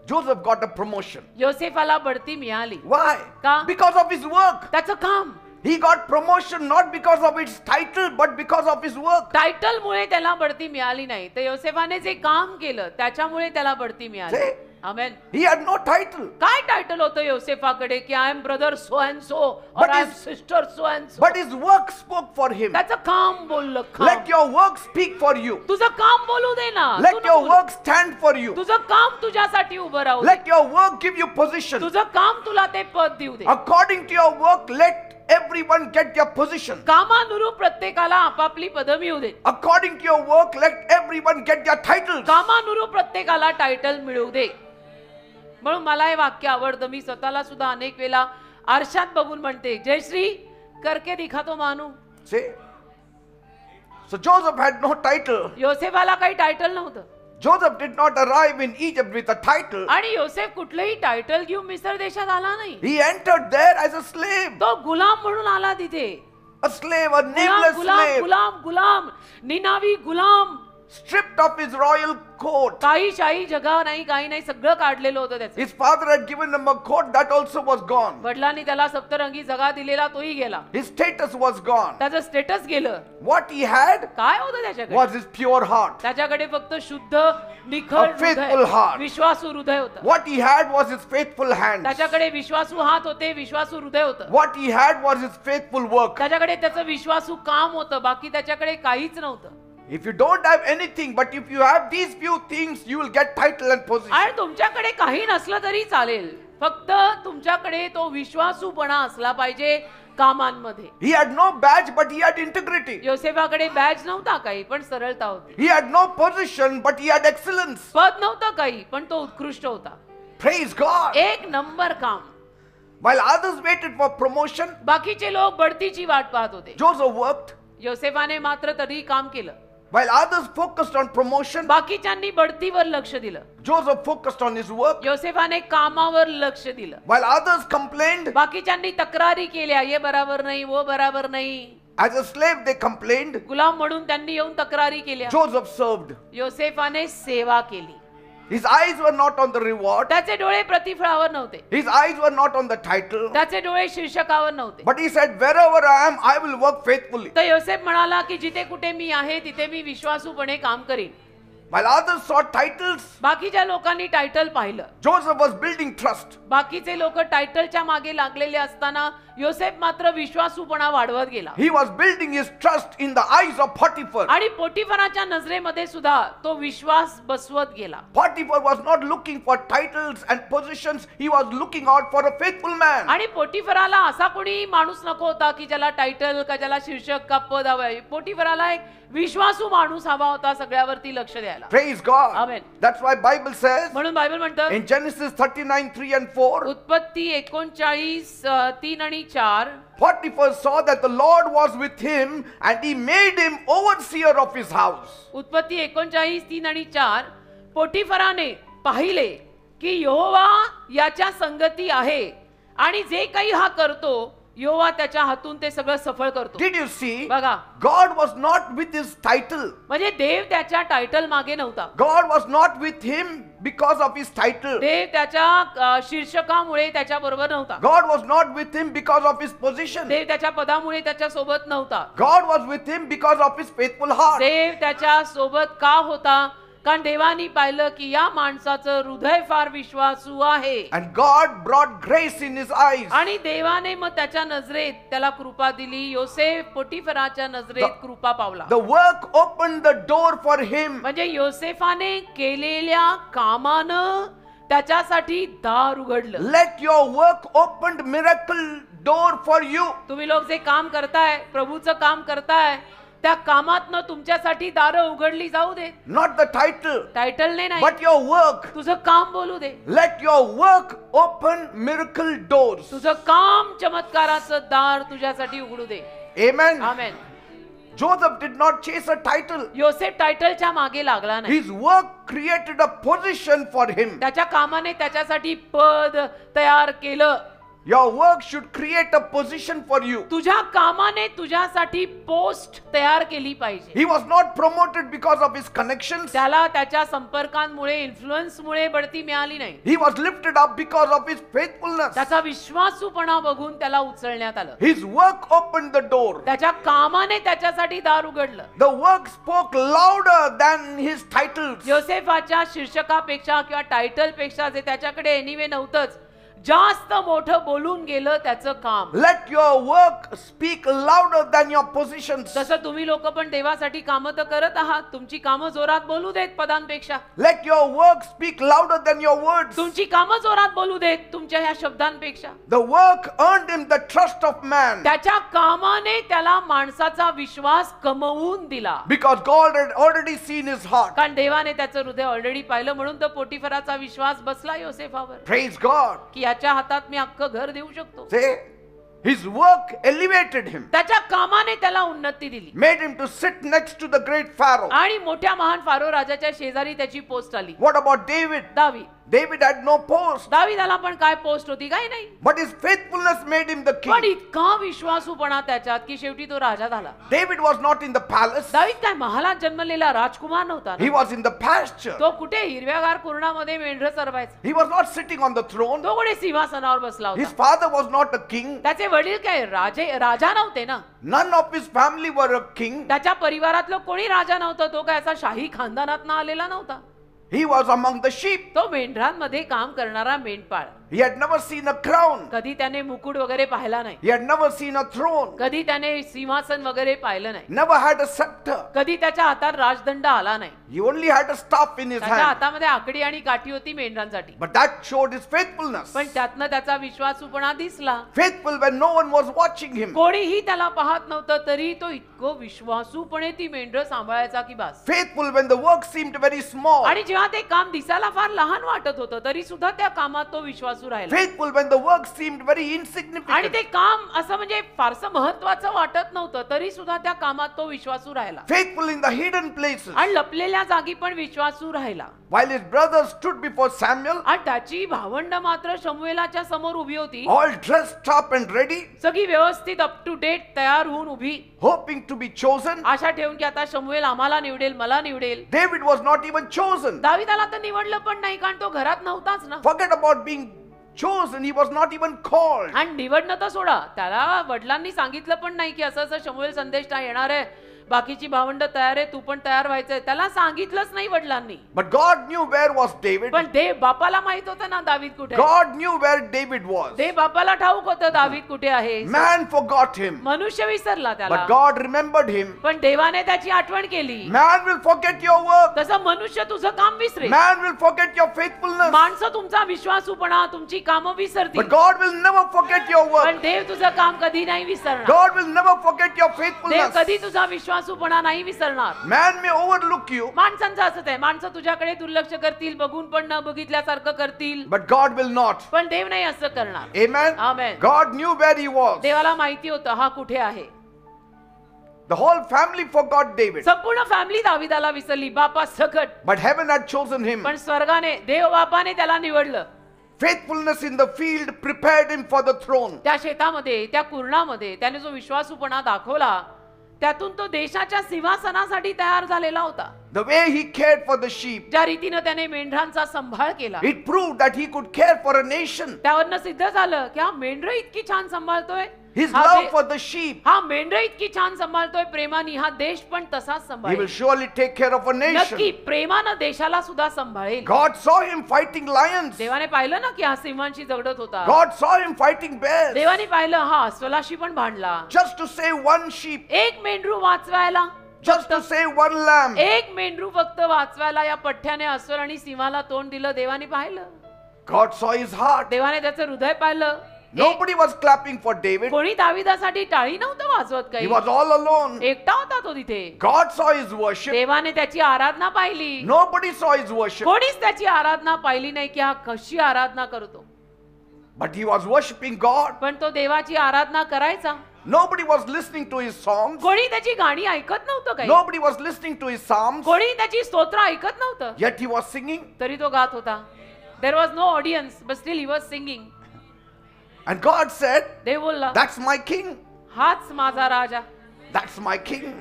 Joseph got a promotion. योसेफाला बढती मिळाली. Why? का? Because of his work. त्याचं काम. He got promotion not because of its title, but because of his work. Title मुळे त्याला बढती मिळाली नाही, तर योसेफाने जे काम केलं त्याच्यामुळे त्याला बढती मिळाली. See? Amen. He had no title. काय टायटल होतं योसेफाकडे की I am brother so and so But और I am his- sister so and so. But his work spoke for him. त्याचं काम बोललं. Let काम. your work speak for you. तुझं काम बोलू दे ना. तू Let नको your बोलू. work stand for you. तुझं काम तुझ्यासाठी उभं राहू दे. Let your work give you position. तुझं काम तुला ते पद देऊ दे. According to your work, let everyone get their position. कामानुरूप प्रत्येकाला आपापली पद मिळू दे. According to your work, let everyone get their titles. कामानुरूप प्रत्येकाला टायटल मिळू दे. म्हणून मला हे वाक्य आवडतं. मी स्वतःला सुद्धा अनेक वेळा आरशात बघून म्हणते, जयश्री करके दिखा तो मानू. See? So Joseph had no title. योसेफाला काही टायटल नव्हतं. Joseph did not arrive in Egypt with a title. आणि योसेफ कुठलंही टायटल घेऊन मिस्र देशात आला नाही. He entered there as a slave. तो गुलाम म्हणून आला तिथे. A slave, a Ghulam nameless Ghulam slave. गुलाम गुलाम, निनावी गुलाम, stripped of his royal coat. काही शाही जगा नाही, काही नाही, सगळं काढलेलं होतं त्याचं. His father had given him a coat, that also was gone. वडिलांनी त्याला सप्तरंगी जगा दिलेला तोही गेला. His status was gone. त्याचं स्टेटस गेलं. What he had काय होतं त्याच्याकडे? was his pure heart. त्याच्याकडे फक्त शुद्ध निखळ A faithful heart. विश्वासू हृदय होतं. What he had was his faithful hands. त्याच्याकडे विश्वासू हात होते, विश्वासू हृदय होतं. What he had was his faithful work. त्याच्याकडे त्याचं विश्वासू काम होतं, बाकी त्याच्याकडे काहीच नव्हतं. If you don't have anything, but if you have these few things, you will get title and position. आणि तुमच्याकडे काही नसलं तरी चालेल, फक्त तुमच्याकडे तो विश्वासूपणा असला पाहिजे कामांमध्ये. He had no badge, but he had integrity. योसेफाकडे बॅज नव्हता काही, पण सरळता होती. He had no position, but he had excellence. पद नव्हतं काही, पण तो उत्कृष्ट होता. Praise God. एक नंबर काम. While others waited for promotion, बाकीचे लोक बढतीची वाट पाहत होते. Joseph worked. योसेफाने मात्र तरी काम केलं. While others focused on promotion, बाकीच्यांनी बढतीवर लक्ष दिलं. Joseph focused on his work. योसेफाने कामावर लक्ष दिलं. While others complained, बाकीच्यांनी तक्रारी केल्या, ये बराबर नाही, वो बराबर नाही. as a slave they complained, गुलाम म्हणून त्यांनी येऊन तक्रारी केल्या. Joseph served. योसेफाने सेवा केली. His eyes were not on the reward. त्याचे डोळे प्रतिफळावर नव्हते. His eyes were not on the title. त्याचे डोळे शीर्षकावर नव्हते. But he said, wherever I am, I will work faithfully. तर योसेफ म्हणाला की जिथे कुठे मी आहे तिथे मी विश्वासूपणे काम करीन. While others sought titles, बाकीच्या लोकांनी टायटल पाहिलं. Joseph was building trust. बाकीचे लोक टायटलच्या मागे लागलेले असताना योसेफ मात्र विश्वासूपणा वाढवत गेला. He was building his trust in the eyes of Potiphar. आणि पोटिफराच्या नजरेमध्ये सुद्धा तो विश्वास बसवत गेला. Potiphar was not looking for titles and positions. He was looking out for a faithful man. आणि पोटिफराला असा कोणी माणूस नको होता की ज्याला टायटल का ज्याला शीर्षक का पद हवंय. पोटिफराला एक विश्वासू माणूस हवा होता सगळ्यावरती लक्ष द्यायला. Praise God. Amen. That's why Bible says म्हणून बायबल म्हणतं in Genesis 39:3 and 4, उत्पत्ती 39:3 आणि 4 Potiphar saw that the Lord was with him and he made him overseer of his house. उत्पत्ती 39:3 आणि 4 पोटिफराने पाहिले की यहोवा याच्या संगती आहे आणि जे काही हा करतो यहोवा त्याच्या हातून ते सगळं सफळ करतो. Did you see? बघा, God was not with his title. म्हणजे देव त्याच्या टायटल मागे नव्हता. God was not with him because of his title. देव त्याच्या शीर्षकामुळे त्याच्या बरोबर नव्हता. God was not with him because of his position. देव त्याच्या पदामुळे त्याच्या सोबत नव्हता. God was with him because of his faithful heart. देव त्याच्या सोबत का होता? कारण देवानी पाहिलं की या माणसाचं हृदय फार विश्वासू आहे. And God brought grace in his eyes. आणि देवाने मग त्याच्या नजरेत त्याला कृपा दिली. योसेफ पोटिफराच्या नजरेत कृपा पावला. The work opened the door for him. म्हणजे योसेफाने केलेल्या कामानं त्याच्यासाठी दार उघडलं. Let your work opened miracle door for you. तुम्ही लोक जे काम करताय, प्रभूचं काम करताय, त्या कामातनं तुमच्यासाठी दारं उघडली जाऊ दे. Not the title, टायटलने नाही, but your work. तुझं काम बोलू दे. Let your work open miracle doors. तुझं काम चमत्काराचं दार तुझ्यासाठी उघडू दे. Amen. Amen. Joseph did not chase a title. योसेफ टायटलच्या मागे लागला नाही. His work created a position for him. त्याच्या कामाने त्याच्यासाठी पद तयार केलं. Your work should create a position for you. तुझ्या कामाने तुझ्यासाठी पोस्ट तयार केली पाहिजे. He was not promoted because of his connections. त्याला त्याच्या संपर्कांमुळे, इन्फ्लुएन्समुळे बढती मिळाली नाही. He was lifted up because of his faithfulness. त्याचा विश्वासूपणा बघून त्याला उचलण्यात आलं. His work opened the door. त्याच्या कामाने त्याच्यासाठी दार उघडलं. The work spoke louder than his titles. योसेफाच्या शीर्षकापेक्षा किंवा टायटल पेक्षा जे त्याच्याकडे एनिवे नव्हतंच, जास्त मोठं बोलून गेलं त्याचं काम. Let your work speak louder than your positions. तसं तुम्ही लोक पण देवासाठी कामं तर करत आहात. तुमची कामं जोरात बोलू देत पदांपेक्षा. Let your work speak louder than your words. तुमची कामं जोरात बोलू देत तुमच्या ह्या शब्दांपेक्षा. The work earned him the trust of man. त्याच्या कामाने त्याला माणसाचा विश्वास कमवून दिला. Because God had already seen his heart. कारण देवाने त्याचं हृदय ऑलरेडी पाहिलं. म्हणून तर पोटिफराचा विश्वास बसला योसेफावर Praise God. की याच्या हातात मी अख्खं घर देऊ शकतो. Say, his work elevated him. त्याच्या कामाने त्याला उन्नती दिली. Made him to sit next to the great Pharaoh. आणि मोठ्या महान फारो राजाच्या शेजारी त्याची पोस्ट आली. What about David? दावीद David had no post, दाविदाला पण काय पोस्ट होती काही नाही, but his faithfulness made him the पण king. इतका विश्वासूपणा त्याच्यात की शेवटी तो राजा झाला. David was not in the palace, दावीद काय महालात जन्मलेला राजकुमार नव्हता he ना. was in the pasture. तो कुठे हिरव्यागार कुरणामध्ये मेंढरं चरवायचा. He was not sitting on the throne. तो कुठे सिंहासनावर बसला His होता. father was not a king. त्याचे वडील काय राजा नव्हते ना. None of his family were a king. त्याच्या परिवारातलं कोणी राजा नव्हतं. तो काय असा शाही खानदानात आलेला नव्हता. He was among the sheep. तो मेंढरांमध्ये काम करणारा मेंढपाळ. He had never seen a crown. कधी त्याने मुकुट वगैरे पाहिला नाही. He had never seen a throne. कधी त्याने सिंहासन वगैरे पाहिलं नाही. Never had a scepter. कधी त्याच्या हातात राजदंड आला नाही. He only had a staff in his त्याच्या hand. हातामध्ये आकडी आणि काठी होती मेंढरांसाठी. But that showed his faithfulness. पण त्यातनं त्याचा विश्वासूपणा दिसला. Faithful when no one was watching him. कोणीही त्याला पाहत नव्हतं तरी तो इतकं विश्वासूपणे ती मेंढरं सांभाळायचा की बास. Faithful when the work seemed very small. आणि जेव्हा ते काम दिसायला फार लहान वाटत होतं तरी सुद्धा त्या कामात तो विश्वासू राहिला. Faithful when the work seemed very आणि insignificant. ते काम असं म्हणजे फारसं महत्वाचं वाटत नव्हतं तरी सुद्धा त्या कामात तो विश्वासू राहिला. Faithful in the hidden places. आणि लपलेल्या जागी पण विश्वासू राहिला. While his brothers stood before Samuel, आणि त्याची भावंड मात्र शमूएलाच्या समोर उभी होती. all dressed up and ready, सगळी व्यवस्थित अप टू डेट तयार होऊन उभी, hoping to be chosen. आशा ठेवून की आता शमूएल आम्हाला निवडेल, मला निवडेल. David was not even chosen. दाविदाला तर निवडलं पण नाही कारण तो घरात नव्हताच ना. Forget about being chosen, he was not even called. आणि निवडणं तर सोडा, त्याला वडिलांनी सांगितलं पण नाही की असं असं शमूएल संदेश येणार आहे, बाकीची भावंड तयार आहे, तू पण तयार व्हायचंय. त्याला सांगितलंच नाही वडिलांनी. But God knew where was David. पण देव बापाला माहित होतं ना दावीद कुठे आहे. God knew where David was. देव बापाला ठाऊक होतं दावीद कुठे आहे. Man forgot him. मनुष्य विसरला त्याला, But God remembered him. पण देवाने त्याची आठवण केली. Man will forget your work. तसं मनुष्य तुझं काम visceral. Man will forget your faithfulness. माणसं तुमचा विश्वासूपणा, तुमची कामं विसरतील. But God will never forget your पण work. देव तुझं काम कधी नाही विसरणार. God will never forget your Dev faithfulness. कधी तुझा विश्वासूपणा नाही विसरणार. Man may overlook you, माणसांचं असंच आहे, माणसं तुझ्याकडे दुर्लक्ष करतील, बघून पण न बघितल्यासारखं करतील, but God will not. पण देव नाही असं करणार. Amen. Amen. God knew where he was. देवाला माहिती होतं हा कुठे आहे. The whole family forgot David, संपूर्ण फॅमिली दाविदाला विसरली, बापा सकट. but heaven had chosen him. पण स्वर्गाने, देव बापाने त्याला निवडलं. Faithfulness in the field prepared him for the throne. त्या शेतामध्ये, त्या कुरणामध्ये त्याने जो विश्वासूपणा दाखवला त्यातून तो देशाच्या सिंहासनासाठी तयार झालेला होता. The way he cared for the sheep, ज्या रीतीनं त्याने मेंढरांचा सांभाळ केला, it proved that he could care for a nation. त्यावरनं सिद्ध झालं की हा मेंढर इतकी छान सांभाळतोय, His हा love they- for the sheep, हा मेंढर इतकी छान सांभाळतोय प्रेमाने, हा देश पण तसाच he सांभाळेल. will surely take care of a नक्की nation. प्रेमानं देशाला सुद्धा सांभाळेल. God saw him fighting lions. देवाने पाहिलं ना की हा सिंहांशी झगडत होता. God saw him fighting bears. देवाने पाहिलं हा अस्वलाशी पण भांडला. Just to save one sheep, एक मेंढरू वाचवायला, just to save one lamb. एक मेंढरू फक्त वाचवायला या पठ्ठ्याने अस्वल आणि सिंहाला तोंड दिलं. देवाने पाहिलं, God saw his heart. देवाने त्याचं हृदय पाहिलं. Nobody was clapping for David. कोणी दाविदासाठी टाळी नव्हतं वाजवत He काही. was all alone. एकटा होता तो तिथे. God saw his worship. देवाने त्याची आराधना पाहिली. Nobody saw his worship. कोणीच त्याची आराधना पाहिली नाही की हा कशी आराधना करतो. But he was worshiping God. पण तो देवाची आराधना करायचा. Nobody was listening to his songs. कोणी त्याची गाणी ऐकत नव्हतं काही. Nobody was listening to his psalms. कोणी त्याची स्तोत्र ऐकत नव्हतं. Yet he was singing. तरी तो गात होता. There was no audience, but still he was singing. And God said, देव बोलला, that's my king. हाच माझा राजा, That's my king.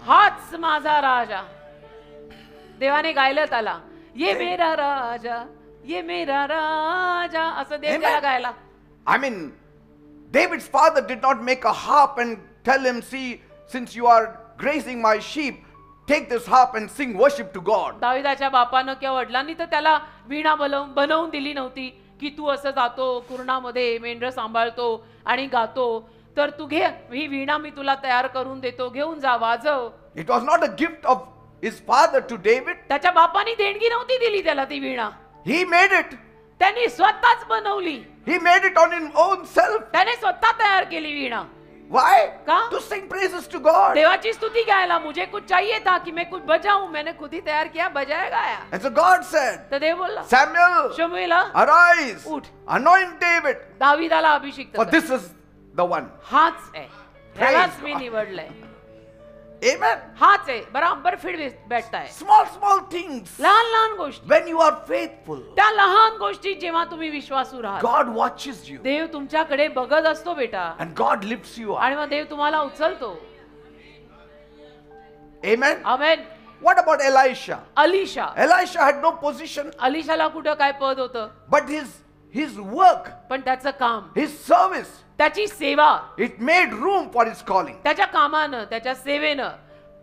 हाच माझा राजा. देवाने गायलं त्याला, ये मेरा राजा, ये मेरा राजा, असं देव Amen. त्याला गायला. I mean, David's father did not make a harp and tell him, see, since you are grazing my sheep, take this harp and sing worship to God. दाविदाच्या बापानं किंवा वडिलांनी तर त्याला वीणा बनवून दिली नव्हती की तू असं जातो कुरणामध्ये मेंढरं सांभाळतो आणि गातो, तर तू घे ही वीणा, मी तुला तयार करून देतो, घेऊन जा, वाजव. It was not a gift of his father to David. त्याच्या बापानी देणगी नव्हती दिली त्याला ती वीणा. He made it. त्यांनी स्वतःच बनवली. He made it on his own self. त्याने स्वतः तयार केली वीणा. Why? का? To sing praises to God. देवाची स्तुती गायला. मुझे कुछ चाहिए था कि मैं कुछ बजाऊं, मैंने खुद ही तयार किया, बजाया गाया. And so God said, तर देव बोलला, Samuel, शमूएला arise, उठ, anoint David, दाविदाला अभिषिक्त for कर. this is the one. हाच आहे, त्यालाच Praise मी God. निवडलंय. Amen. हाच आहे, बराबर फिट भेटताय. Small things. लहान लहान गोष्टी, When you are faithful, त्या लहान गोष्टी जेव्हा तुम्ही विश्वासू राहाल, God watches you देव तुमच्याकडे बघत असतो बेटा, and God lifts you up. आणि मग देव तुम्हाला उचलतो. Amen. Amen. What about Elisha? Alisha, Elisha had no position, अलिशाला कुठं काय पद होतं, but his work, पण त्याचं काम, his service, त्याची सेवा, it made room for his calling. त्याच्या कामानं, त्याच्या सेवेनं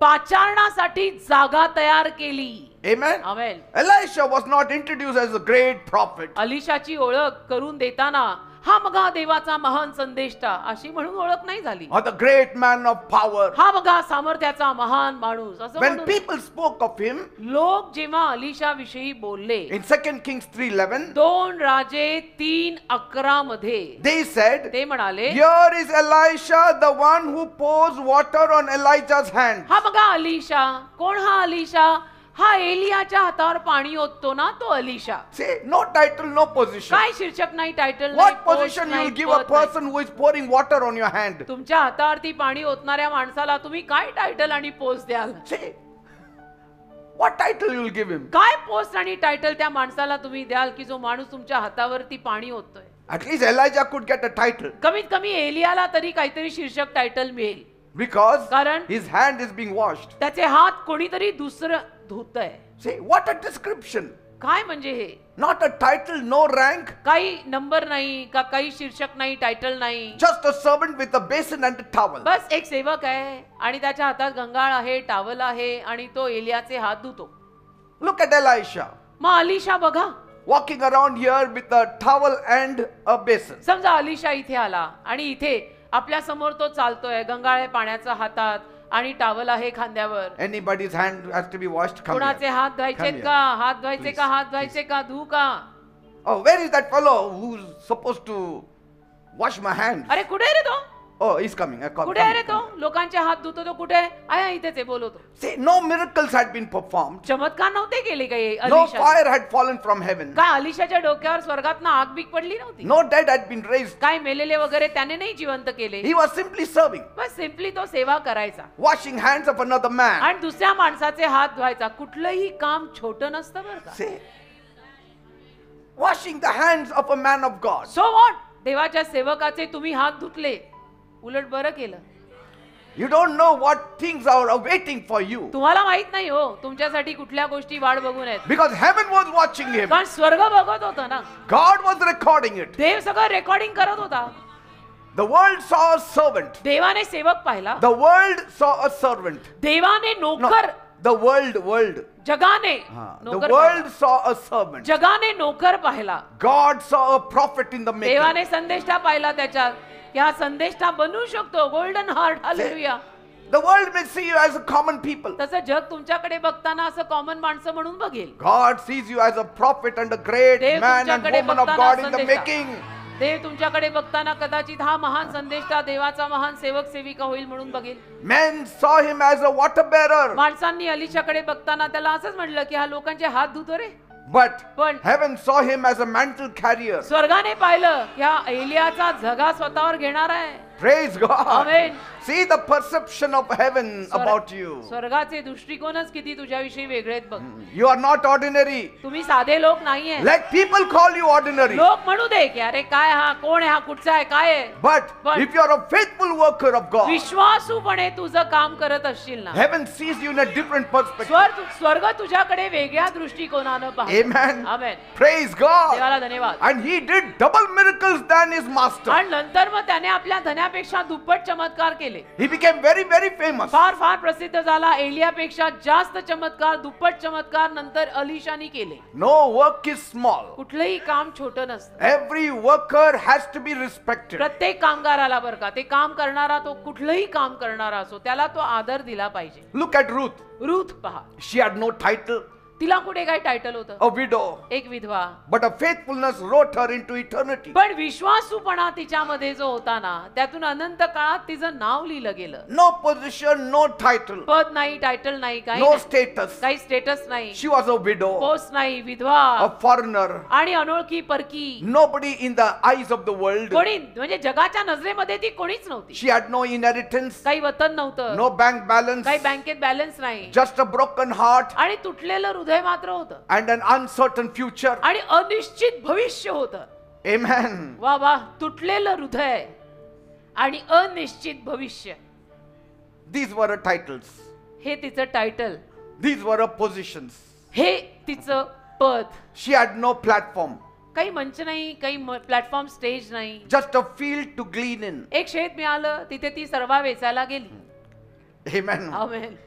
पाचारणासाठी जागा तयार केली. Amen. Amen. Elisha was not introduced as a great prophet. अलिशाची ओळख करून देताना हा बघा देवाचा महान संदेष्टा अशी म्हणून ओळख नाही झाली. Or the great man of power. हा बघा सामर्थ्याचा महान माणूस असं When म्हणून people spoke of him लोक जेव्हा अलिशा विषयी बोलले, in 2 Kings 3:11, 2 राजे 3:11 मध्ये they said, ते म्हणाले, "Here is Elisha, the one who pours water on Elijah's hand." हा बघा अलिशा. कोण हा अलिशा? हा एलियाच्या हातावर पाणी ओततो ना, तो Alisha. See, no title, no position. काय शीर्षक नाही, टायटल नाही, What पोस्ट position you नाही, will give a पद नाही. person who is pouring water on your hand? तुमच्या हातावरती पाणी ओतणाऱ्या माणसाला तुम्ही काय टायटल आणि पोस्ट द्याल? See, what title you will give him? काय पोस्ट आणि टायटल त्या माणसाला तुम्ही द्याल की जो माणूस तुमच्या हातावरती पाणी ओततोय? At least Elijah could get a title कमीत कमी एलियाला तरी काहीतरी शीर्षक टायटल मिळेल, because कारण his hand is being washed. त्याचे हात कोणीतरी दुसरं धुतय. See, what a description. काय म्हणजे हे? Not a title, no rank, काही नंबर नाही का, काही शीर्षक नाही, टायटल नाही, just a servant with a basin and a towel. बस एक सेवक आहे आणि त्याच्या हातात गंगाळ आहे, टावल आहे आणि तो एलियाचे हात धुतो. Look at Elisha मग अलिशा बघा, walking around here with a towel and a basin. समजा अलिशा इथे आला आणि इथे आपल्या समोर तो चालतोय, गंगाळ आहे पाण्याचा हातात आणि टावल आहे खांद्यावर. Anybody's hand has to be washed. Come कोणाचे here. हात धुवायचेत Come का? here. हात धुवायचे का? हात धुवायचे का? धुऊ का? Oh, where is that fellow who's supposed to wash my hands? अरे कुठे आहे रे तो? Oh, he's coming. Come, कुठे आहे रे come, तो? लोकांचे हात धुतो तो कुठे आहे? आहे इथेच आहे, बोलवतो. See, no miracles had been performed. चमत्कार नव्हते केले काही No Alisha. fire had fallen from heaven. काय अलिशाच्या डोक्यावर स्वर्गातनं आग बीक पडली नव्हती? No dead had been raised. काय मेलेले वगैरे त्याने नाही जिवंत केले. He was simply serving, bus simply तो सेवा करायचा washing hands of another man. आणि दुसऱ्या माणसाचे हात धुवायचा. कुठलंही काम छोटं नसतं बरं का. See, washing the hands of a man of God. So what? देवाच्या सेवकाचे तुम्ही हात धुतले, उलट बरं केलं. You don't know what things are waiting for you तुम्हाला माहित नाही हो तुमच्यासाठी कुठल्या गोष्टी वाट बघून आहेत, because heaven was watching him. कारण स्वर्ग बघत होता ना, God was recording it. देव सगळं रेकॉर्डिंग करत होता. The world saw a servant. देवाने सेवक पाहिला, The world saw a servant. देवाने No, नोकर, the world. जगाने The नोकर world पाहिला. saw a servant. जगाने नोकर पाहिला, God saw a prophet in the making. देवाने संदेष्टा पाहिला त्याच्यात की हा संदेष्टा बनवू शकतो. Golden heart, hallelujah. The world may see you as a common people. तसं जग तुमच्याकडे बघताना असं कॉमन माणसं म्हणून बघेल. God sees you as a prophet and a great Dev man and तुमच्याकडे woman of बघताना God in the संदेष्टा. making. देव तुमच्याकडे बघताना कदाचित हा महान संदेष्टा देवाचा महान सेवक सेविका होईल म्हणून बघेल. Men saw him as a water bearer. माणसांनी अलिशाकडे बघताना त्याला असंच म्हटलं की हा लोकांचे हात धुतो रे. But heaven saw him as a mantle carrier. स्वर्गाने पाहिलं की हा एलियाचा झगा स्वतःवर घेणार आहे. Praise God. Amen. See the perception of heaven about you. स्वर्गाचे दृष्टिकोनच किती तुझ्याविषयी वेगळे आहेत बघ. You are not ordinary. तुम्ही साधे लोक नाहीये. Let people call you ordinary. लोक म्हणू दे की अरे काय हा, कोण आहे हा, कुठचा आहे, काय आहे. But if you are a faithful worker of God, विश्वासूपणे तुझं काम करत असशील ना, heaven sees you in a different perspective. स्वर्ग तुझ्याकडे वेगळ्या दृष्टिकोनानं पाहतो. Amen. आमेन. Praise God. देवाला धन्यवाद. And he did double miracles than his master. आणि नंतर मग त्याने आपल्या धन्यापेक्षा दुप्पट चमत्कार केले. He became very, very famous. फार फार प्रसिद्ध झाला. एलियापेक्षा जास्त चमत्कार, दुप्पट चमत्कार नंतर अलिशानी केले. No work is small. कुठलंही काम छोटं नसतं. Every worker has to be respected. प्रत्येक कामगाराला बरं का, ते काम करणारा, तो कुठलंही काम करणारा असो, त्याला तो आदर दिला पाहिजे. Look at Ruth. रूथ पहा, She had no title. तिला कुठे काय टायटल होतं? a widow. एक विधवा. But a faithfulness wrote her into eternity. पण विश्वासूपणा तिच्यामध्ये जो होता ना, त्यातून अनंत काळात तिचं नाव लिहिलं गेलं. No position, no title, पद नाही, टायटल नाही, काही no नाही. status. काही स्टेटस नाही, She was a widow, post नाही, विधवा a foreigner, आणि अनोळखी परकी. nobody in the eyes of the world. कोणी म्हणजे जगाच्या नजरेमध्ये ती कोणीच नव्हती. She had no inheritance, काही वतन नव्हतं, no bank balance, काही बँकेत बॅलन्स नाही, just a broken heart आणि तुटलेलं हृदय मात्र होतं, and an uncertain future. आणि अनिश्चित भविष्य होतं. Amen. वा वा, तुटलेलं हृदय आणि अनिश्चित भविष्य. These were her titles. हे तिचं title, These were her positions. हे तिचं पद. She had no platform, काही मंच नाही, काही प्लॅटफॉर्म स्टेज नाही, just a field to glean in. एक शेत मिळालं, तिथे ती सर्वा वेचायला गेली. Amen. Amen.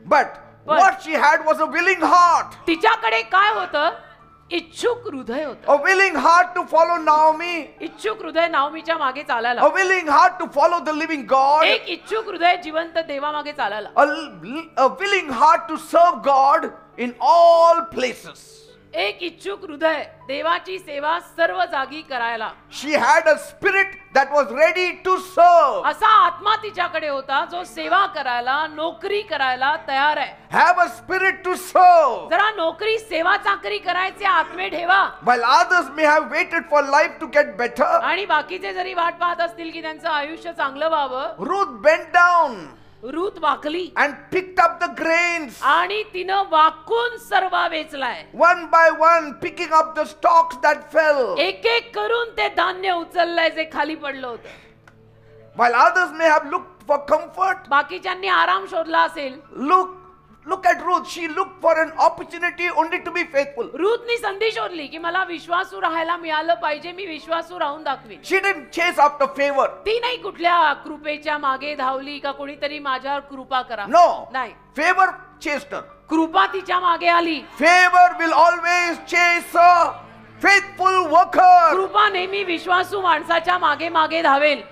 But what she had was a willing heart. तिच्याकडे काय होतं? इच्छुक हृदय होतं. A willing heart to follow Naomi. इच्छुक हृदय नाओमीच्या मागे चालायला. A willing heart to follow the living God. एक इच्छुक हृदय जिवंत देवामागे चालायला. A willing heart to serve God in all places. एक इच्छुक हृदय देवाची सेवा सर्व जागी करायला. She had a spirit that was ready to serve. असा आत्मा तिच्याकडे होता जो सेवा करायला, नोकरी करायला तयार आहे. Have a spirit to serve. जरा नोकरी, सेवा चाकरी करायचे आत्मे ठेवा. While others may have waited for life to get better, आणि बाकीचे जरी वाट पाहत असतील की त्यांचं आयुष्य चांगलं व्हावं, Ruth bent down रूथ वाकली and picked up the grains. आणि तिनं वाकून सर्वा वेचलाय. One by one, picking up the stalks that fell. एक एक करून ते धान्य उचललंय जे खाली पडलं होतं. While others may have looked for comfort, बाकीच्यांनी आराम शोधला असेल, look at Ruth. She looked for an opportunity only to be faithful. रूथनी संधी शोधली की मला विश्वासू राहायला मिळालं पाहिजे, मी विश्वासू राहून दाखवीन. She didn't chase after favor. ती नाही कुठल्या कृपेच्या मागे धावली का कोणीतरी माझ्यावर कृपा करा. No. नाही, Favor chased her. कृपा तिच्या मागे आली. Favor will always chase a faithful worker. कृपा नेहमी विश्वासू माणसाच्या मागे मागे धावेल.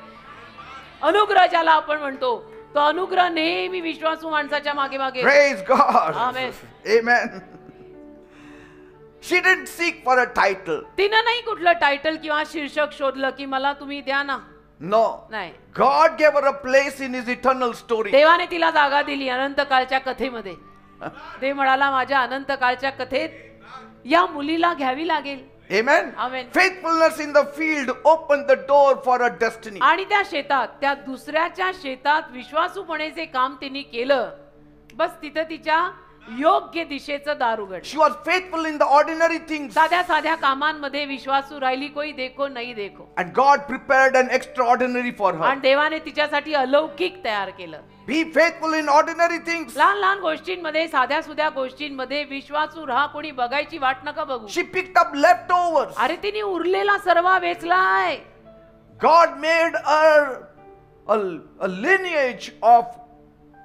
अनुग्रह ज्याला आपण म्हणतो, तो अनुग्रह नेहमी विश्वासू माणसाच्या मागे मागे. Praise God. Amen. Amen. She didn't seek for a title. तिनं नाही कुठलं टायटल किंवा शीर्षक शोधलं की मला तुम्ही द्या ना. No. नाही, God gave her a place in his eternal story. देवाने तिला जागा दिली अनंत काळच्या कथेमध्ये. ते म्हणाला माझ्या अनंत काळच्या कथेत या मुलीला घ्यावी लागेल. Amen. Amen. Faithfulness in the field opened the door for her destiny. आणि त्या शेतात, त्या दुसऱ्याच्या शेतात विश्वासूपणे जे काम तिने केलं, बस तिथं तिच्या योग्य दिशेचं दार उघडलं. She was faithful in the ordinary things. साध्या साध्या कामांमध्ये विश्वासू राहिली. कोई देखो नाही देखो. And God prepared an extraordinary for her. आणि देवाने तिच्यासाठी अलौकिक तयार केलं. Be faithful in ordinary things. लहान लहान गोष्टींमध्ये, साध्या सुध्या गोष्टींमध्ये विश्वासू राहा. कोणी बघायची वाट नका बघू. She picked up leftovers. अरे तिने उरलेला सर्वा वेचलाय. God made her a lineage of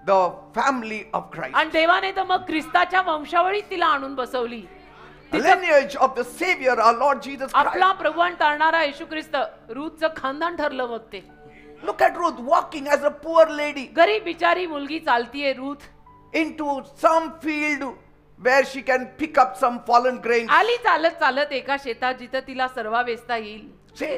the family of Christ. आणि देवाने तर मग ख्रिस्ताच्या वंशावळीत तिला आणून बसवली. A lineage of the Savior, our Lord Jesus Christ. आपला प्रभू तारणारा येशू ख्रिस्त. रूथचं खानदान ठरलं मग ते. Look at Ruth walking as a poor lady गरीब बिचारी मुलगी चालतीये Ruth into some field where she can pick up some fallen grains. आली चालत चालत एका शेतात जिथं तिला सर्वा वेचता येईल. See?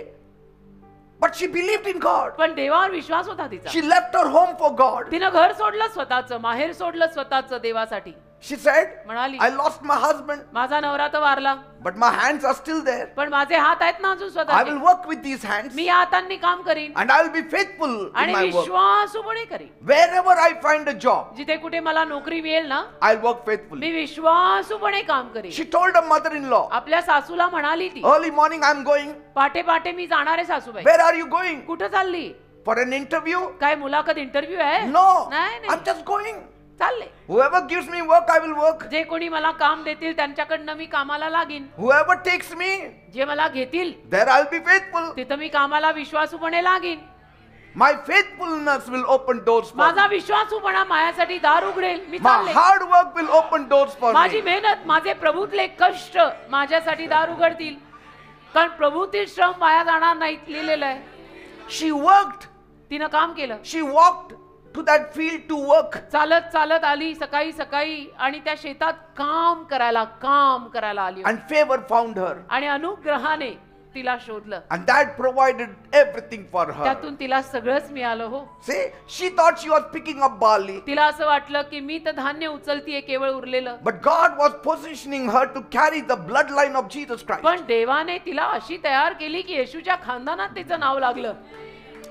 But she believed in God. पण देवावर विश्वास होता तिचा. She left her home for God. तिनं घर सोडलं स्वतःचं, माहेर सोडलं स्वतःचं देवासाठी. She said, म्हणाली I lost my husband, माझा नवरा तर वारला, but my hands are still there. पण माझे हात आहेत ना अजून I स्वतःचे. will work with these hands मी या हातांनी काम करीन and I will be faithful in आणि my work. विश्वासूपणे करीन. Wherever I find a job, जिथे कुठे मला नोकरी मिळेल ना, I'll work faithfully. मी विश्वासूपणे काम करीन. She told her mother-in-law, आपल्या सासूला म्हणाली ती, early morning I'm going. पाटे पाटे मी जाणार आहे सासूबाई. Where are you going? कुठं चालली? For an interview? काय मुलाखत इंटरव्ह्यू आहे? No, नाही I'm just going. चालले. Whoever gives me work, I will work. जे कोणी मला काम देतील त्यांच्याकडनं मी कामाला लागीन. Whoever takes me, जे मला घेतील there I'll be faithful. तिथं मी कामाला विश्वासूपणे लागीन. My faithfulness will open doors for माझा me. विश्वासूपणा माझ्यासाठी दार उघडेल. मी My चालले. hard work will open doors for माझी me. मेहनत, माझे प्रभूतले कष्ट माझ्यासाठी दार उघडतील. कारण प्रभूतील श्रम वाया जाणार नाहीत लिहिलेलं आहे. She worked. तिनं काम केलं. She walked to that field to work. चालत चालत आली सकाळी सकाळी आणि त्या शेतात काम करायला आली होती. And favor found her. आणि अनुग्रहाने तिला शोधलं. And that provided everything for her. त्यातून तिला सगळंच मिळालं हो. See, she thought she was picking up barley. तिला असं वाटलं की मी तर धान्य उचलतीये केवळ उरलेलं. But God was positioning her to carry the bloodline of Jesus Christ. पण देवाने तिला अशी तयार केली की येशूच्या खानदानात तिचं नाव लागलं.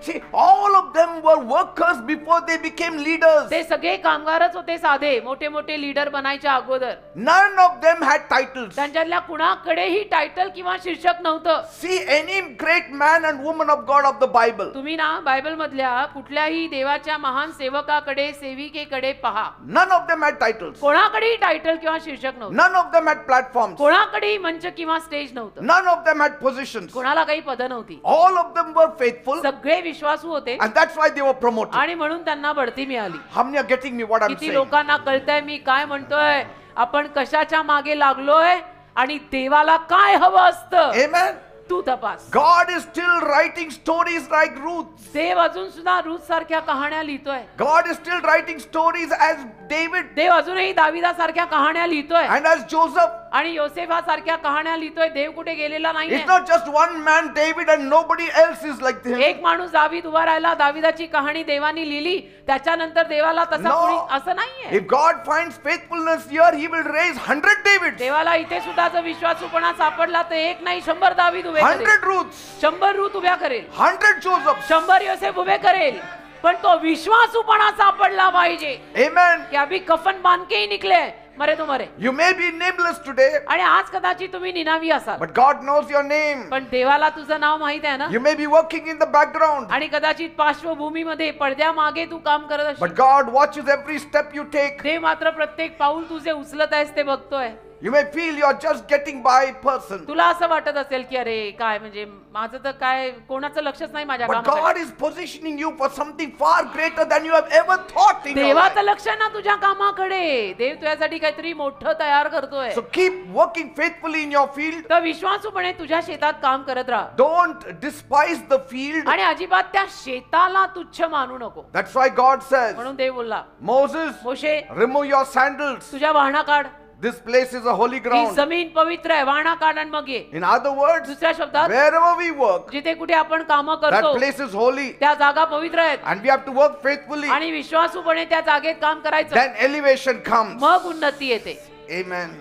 See, all of them were workers before they became leaders. ते सगळे कामगारच होते साधे, मोठे मोठे लीडर बनायच्या अगोदर. None of them had titles. त्यांच्यातल्या कुणाकडेही टायटल किंवा शीर्षक नव्हतं. See, any great man and woman of God of the Bible. तुम्ही ना बायबल मधल्या कुठल्याही देवाच्या महान सेवकाकडे सेविकेकडे पहा. None of them had titles. कोणाकडेही टायटल किंवा शीर्षक नव्हतं. None of them had platforms. कोणाकडेही मंच किंवा स्टेज नव्हतं. None of them had positions. कोणाला काही पद नव्हती. All of them were faithful. सगळे विश्वासू होते And that's why they were promoted. आणि म्हणून त्यांना बढती मिळाली. How many are getting me what I'm किती saying? लोकांना कळतंय मी काय म्हणतोय. आपण कशाच्या मागे लागलोय आणि देवाला काय हवं असतं Amen. तू तपास. God is still writing stories like Ruth. देव अजून सुद्धा रूथ सारख्या कहाण्या लिहितोय. God is still writing stories as David देव अजूनही दाविदा सारख्या कहाण्या लिहितोय and as Joseph. आणि योसेफा सारख्या कहाण्या लिहितोय. देव कुठे गेलेला नाहीये. It's not just one man, David, and nobody else is like him. एक माणूस दावीद उभा राहिला, दाविदाची कहाणी देवानी लिहिली, त्याच्यानंतर देवाला तसा No. कोणी असं नाहीये. If God finds faithfulness here, He will raise 100 Davids, देवाला इथे सुद्धा जर विश्वासूपणा सापडला तर एक नाही 100 दावीद उभे करेल. 100 Ruths, 100 रूथ उभ्या करेल. 100 Josephs. 100 योसेफ उभे करेल. पण तो विश्वासूपणा सापडला पाहिजे. Amen. की अभी कफन बांध के ही निकले मरे तो मरे. You may be nameless today, आणि आज कदाचित तुम्ही निनावी असाल, but God knows your name. पण देवाला तुझं नाव माहित आहे ना. You may be working in the background, आणि कदाचित पार्श्वभूमीमध्ये पडद्यामागे तू काम करत असशील. but God watches every step you take. देव मात्र प्रत्येक पाऊल तुझे उचलत आहेस ते बघतोय. You may feel you are just getting by person, तुला असं वाटत असेल की अरे काय म्हणजे माझं तर काय कोणाचं लक्षच नाही माझ्या but कामाकडे. God is positioning you for something far greater than you have ever thought in your देवाचं life. लक्ष आहे ना तुझ्या कामाकडे. देव तुझ्यासाठी काहीतरी मोठं तयार करतोय. So keep working faithfully in your field. तर विश्वासूपणे तुझ्या शेतात काम करत राहा. Don't despise the field. आणि अजिबात त्या शेताला तुच्छ मानू नको. That's why God says, म्हणून देव बोलला, Moses, Moshe remove your sandals. तुझ्या वाहना काढ. This place is a holy he ground. जमीन पवित्र आहे. वाहना काढ आणि मग ये. In other words, दुसऱ्या शब्दात wherever we work, जिथे कुठे आपण काम that करतो place is holy. त्या जागा पवित्र आहेत. And we have to work faithfully. आणि विश्वासूपणे त्या जागेत काम करायचं. Then elevation comes. मग उन्नती येते. Amen.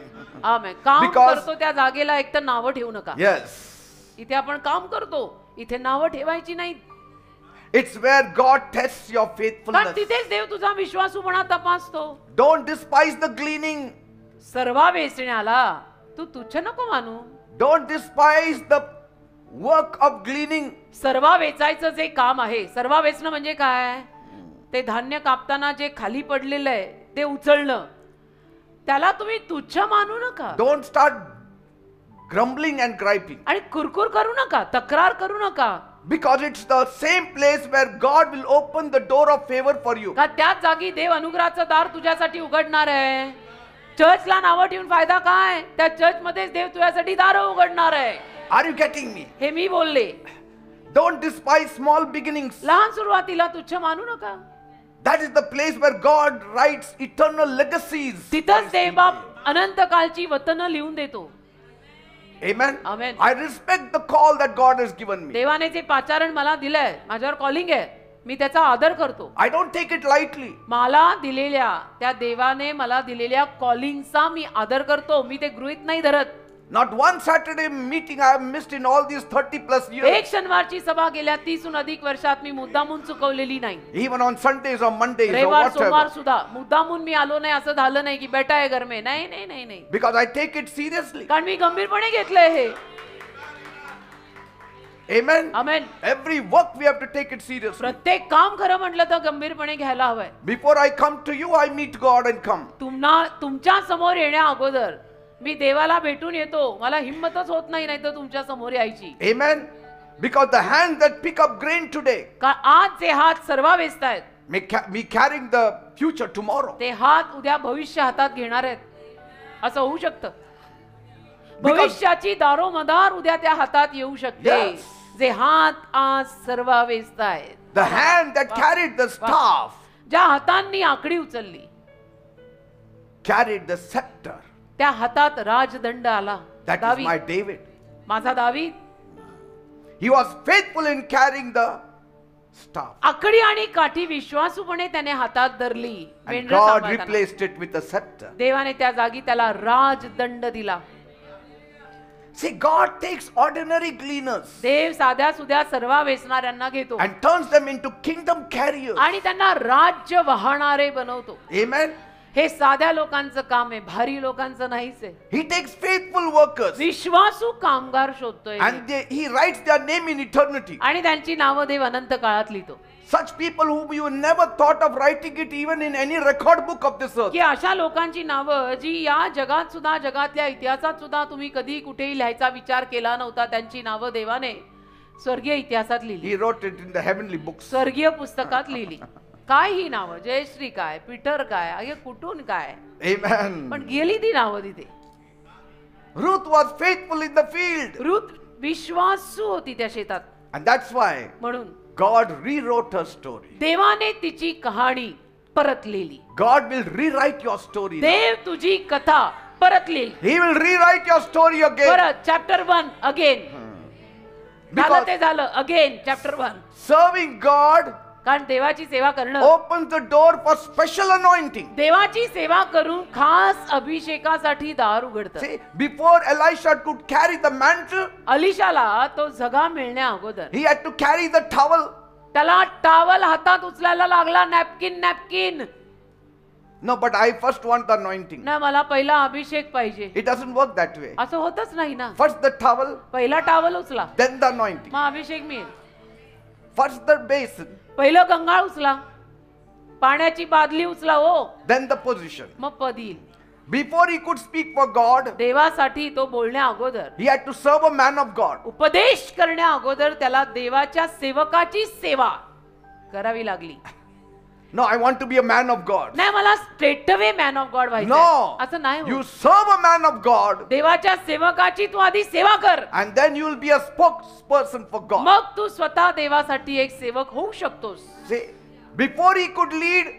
आमेन. काम Because- करतो त्या जागेला एक तर नावं ठेवू नका. Yes. इथे आपण काम करतो, इथे नावं ठेवायची नाहीत. It's where God tests your कारण faithfulness. तिथेच देव तुझा विश्वासूपणा तपासतो. Don't despise the gleaning. सर्वा वेचण्याला तू तुच्छ नको मानू. Don't despise the work of gleaning. सर्वा वेचायचं जे काम आहे, सर्वा वेचणं म्हणजे काय? ते धान्य कापताना जे खाली पडलेलं आहे ते उचलणं, त्याला तुम्ही तुच्छ मानू नका. Don't start grumbling and griping. आणि कुरकुर करू नका, तक्रार करू नका. Because it's the same place where God will open the door of favor for you. का त्याच जागी देव अनुग्रहाचं दार तुझ्यासाठी उघडणार आहे. चर्चला नावं ठेवून फायदा काय? त्या चर्च मध्येच देव तुझ्यासाठी दार उघडणार आहे. Are you getting me? हे मी बोलले. Don't despise small beginnings. लहान सुरुवातीला तुच्छ मानू नका. That is the place where God writes eternal legacies. तिथंच देव बाप अनंत कालची वतनं लिहून देतो. Amen. Amen. I respect the call that God has given me. देवाने जे पाचारण मला दिलंय, माझ्यावर कॉलिंग आहे, मी त्याचा आदर करतो. I don't take it lightly. मला दिलेल्या त्या देवाने मला दिलेल्या कॉलिंगचा मी आदर करतो. मी ते गृहीत नाही धरत. Not one Saturday meeting I have missed in all these 30 plus एक years. शनिवारची सभा गेल्या 30हून अधिक वर्षात मी मुद्दामून चुकवलेली नाही. Even on Sundays or Mondays or रविवार सोमवार whatever. सुद्धा मुद्दामून मी आलो नाही असं झालं नाही की बेटा आहे घर में. नाही नाही नाही नाही. Because I take it seriously. कारण मी गंभीरपणे घेतलंय हे. Amen. Amen. Every work we have to take it seriously. प्रत्येक काम खरं म्हटलं तर गंभीरपणे घ्यायला हवंय. Before I come to you, I meet God and come. तुमच्या समोर येण्या अगोदर मी देवाला भेटून येतो. मला हिम्मतच होत नाही तर तुमच्या समोर यायची. Amen. Because the hands that pick up grain today का आज जे हात सर्वा वेचतायत may carrying the future tomorrow. ते हात उद्या भविष्य हातात घेणार आहेत. असं होऊ शकतं. भविष्याची दारोमदार उद्या त्या हातात येऊ शकते. Yes. जे हात आज सर्वा वेचतायत. The hand that carried the staff ज्या हातांनी आकडी उचलली, carried the scepter. त्या हातात राजदंड आला. That is दावीद, my David. माझा दावीद He was faithful in carrying the staff. आकडी आणि काठी विश्वासूपणे त्याने हातात धरली. And मेंढरं God सांभाळताना. replaced it with a scepter. देवाने त्या जागी त्याला राजदंड दिला. See, God takes ordinary gleaners देव साध्या सुध्या सर्व वेचणाऱ्यांना घेतो and turns them into kingdom carriers. आणि त्यांना राज्य वाहणारे बनवतो. Amen. हे साध्या लोकांचं काम आहे, भारी लोकांचं नाहीच आहे. He takes faithful workers विश्वासू कामगार शोधतोय and he writes their name in eternity. आणि त्यांची नावं देव अनंत काळात लिहितो. Such people whom you never thought of writing it even in any record book of this earth. की अशा लोकांची नावं जी या जगात सुद्धा, जगातल्या इतिहासात सुद्धा तुम्ही कधी कुठेही लिहायचा विचार केला नव्हता, त्यांची नावं देवाने स्वर्गीय इतिहासात लिहिली, He wrote it in the heavenly books. स्वर्गीय पुस्तकात लिहिली. काय ही नावं, जयश्री काय, पीटर काय, अगे कुठून काय, Amen. पण गेली ती नावं तिथे. Ruth was faithful in the field. Ruth विश्वासू होती त्या शेतात, And that's why म्हणून God rewrote her story. देवाने तिची कहाणी परत लिहिली. God will rewrite your story. now. देव तुझी कथा परत लिहिली. He will rewrite your story again. परत चॅप्टर 1 अगेन. झालं Because ते झालं अगेन चॅप्टर 1. serving God कारण देवाची सेवा करणं, opens the door for special anointing. देवाची सेवा करून खास अभिषेकासाठी दार उघडतं. See, before Elisha could carry the mantle, अलिशाला तो झगा मिळण्या अगोदर he had to carry the towel. त्याला टावल हातात उचलायला लागला, napkin napkin. No, but I first want the anointing. ना मला पहिला अभिषेक पाहिजे, It doesn't work that way. असं होतच नाही ना. First the towel, पहिला टावल उचला then the anointing. मग अभिषेक मिळेल. First the basin, पहिलं गंगाळ उचला, पाण्याची बादली उचला हो, then the position. मग पद येईल. Before he could speak for God, देवासाठी तो बोलण्या अगोदर, he had to serve a man of God. उपदेश करण्या अगोदर त्याला देवाच्या सेवकाची सेवा करावी लागली. No, I want to be a man of God. नाही मला straight away man of God व्हायचं No, असं नाही you होत. serve a man of God देवाच्या सेवकाची तू आधी सेवा कर, and then you will be a spokesperson for God. मग तू स्वतः देवासाठी एक सेवक होऊ शकतोस. See, before he could lead,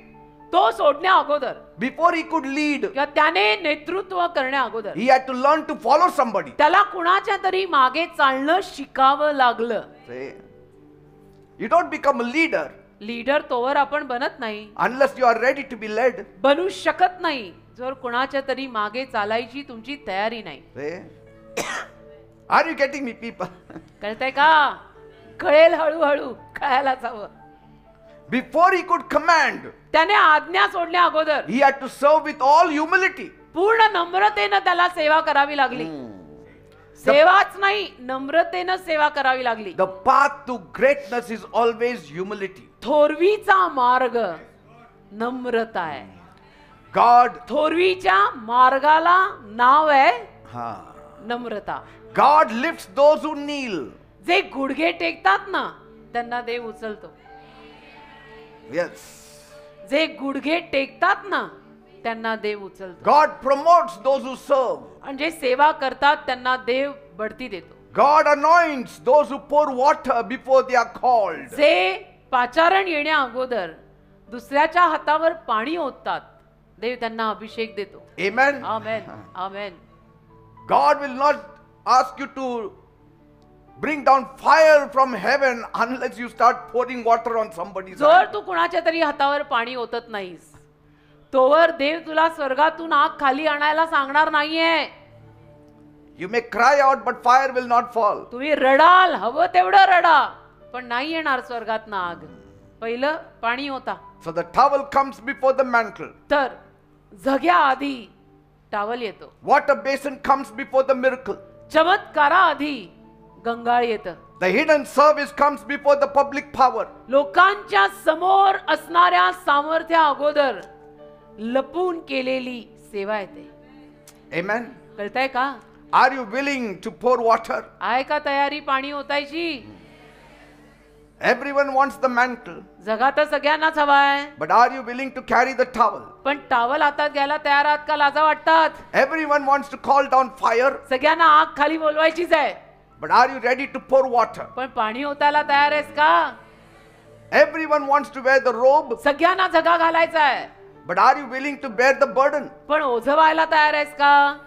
तो सोडण्या अगोदर before he could lead, किंवा त्याने नेतृत्व करण्या अगोदर he had to learn to follow somebody. त्याला कुणाच्या तरी मागे चालणं शिकावं लागलं. See, you don't become a leader leader तोवर आपण बनत नाही, unless you are ready to be led. बनू शकत नाही जर कुणाच्या तरी मागे चालायची तुमची तयारी नाही. See? Are you getting me, people? कळतंय का? कळेल हळूहळू, कळायलाच हवं. Before he could command, त्याने आज्ञा सोडण्या अगोदर he had to serve with all humility. पूर्ण नम्रतेनं त्याला सेवा करावी लागली. सेवाच नाही, नम्रतेनं सेवा करावी लागली. The path to greatness is always humility. थोरवीचा मार्ग नम्रता आहे. God, थोरवीच्या मार्गाला नाव आहे ha, Namrata. God lifts those who kneel. जे गुडघे टेकतात ना त्यांना देव उचलतो. Yes. जे गुडघे टेकतात ना त्यांना देव उचलतो. God promotes those who serve. आणि जे सेवा करतात त्यांना देव बढती देतो. God anoints those who pour water before they are called. जे पाचारण येण्या अगोदर दुसऱ्याच्या हातावर पाणी ओततात देव त्यांना अभिषेक देतो. Amen. Amen amen. God will not ask you to bring down fire from heaven unless you start pouring water on somebody's जर head. तू कुणाच्या तरी हातावर पाणी ओतत नाहीस तोवर देव तुला स्वर्गातून आग खाली आणायला सांगणार नाहीये. You may cry out, but fire will not fall. तुम्ही रडाल, हवं तेवढं रडा, पण नाही येणार स्वर्गातून आग. पहिलं पाणी होता, So the towel comes before the mantle. तर झग्या आधी टावल येतो. Water basin comes before the miracle. चमत्कारा आधी गंगाळ येतं. The hidden service comes before the public power. लोकांच्या समोर असणाऱ्या सामर्थ्या अगोदर लपून केलेली सेवा येते. Amen. कळतंय का? Are you willing to pour water? आहे का तयारी पाणी ओतायची? Everyone wants the mantle, जगात सगळ्यांनाच हवा आहे, but are you willing to carry the towel? पण टावल हातात घ्यायला तयार आहात का? लाजा वाटतात. Everyone wants to call down fire, सगळ्यांना आग खाली बोलवायचीच आहे, but are you ready to pour water? पण पाणी ओतायला तयार आहेस का? Everyone wants to wear the robe, सगळ्यांना झगा घालायचा आहे, but are you willing to bear the burden? पण ओझं व्हायला तयार आहेस का?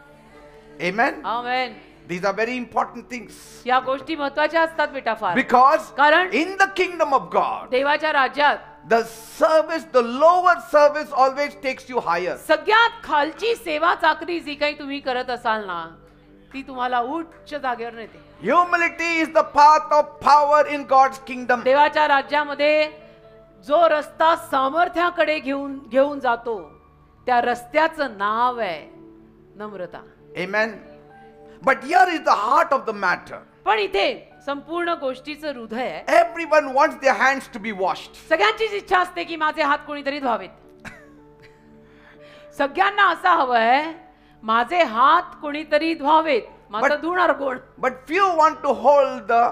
Amen. Amen. These are very important things. या गोष्टी महत्वाच्या असतात बेटा फार. Because कारण in the kingdom of God, देवाच्या राज्यात the service, the lower service always takes you higher. सगळ्यात खालची सेवा चाकरी जी काही तुम्ही करत असाल ना, ती तुम्हाला उच्च जागेवर नेते. Humility is the path of power in God's kingdom. देवाच्या राज्यामध्ये जो रस्ता सामर्थ्याकडे घेऊन जातो, त्या रस्त्याचं नाव आहे नम्रता. Amen. But here is the heart of the matter. पण इथे संपूर्ण गोष्टीचं हृदय आहे. Everyone wants their hands to be washed. सगळ्यांचीच इच्छा असते की माझे हात कोणीतरी धुवावेत. सगळ्यांना असं हवंय माझे हात कोणीतरी धुवावेत. माझं धुणार कोण? But few want to hold the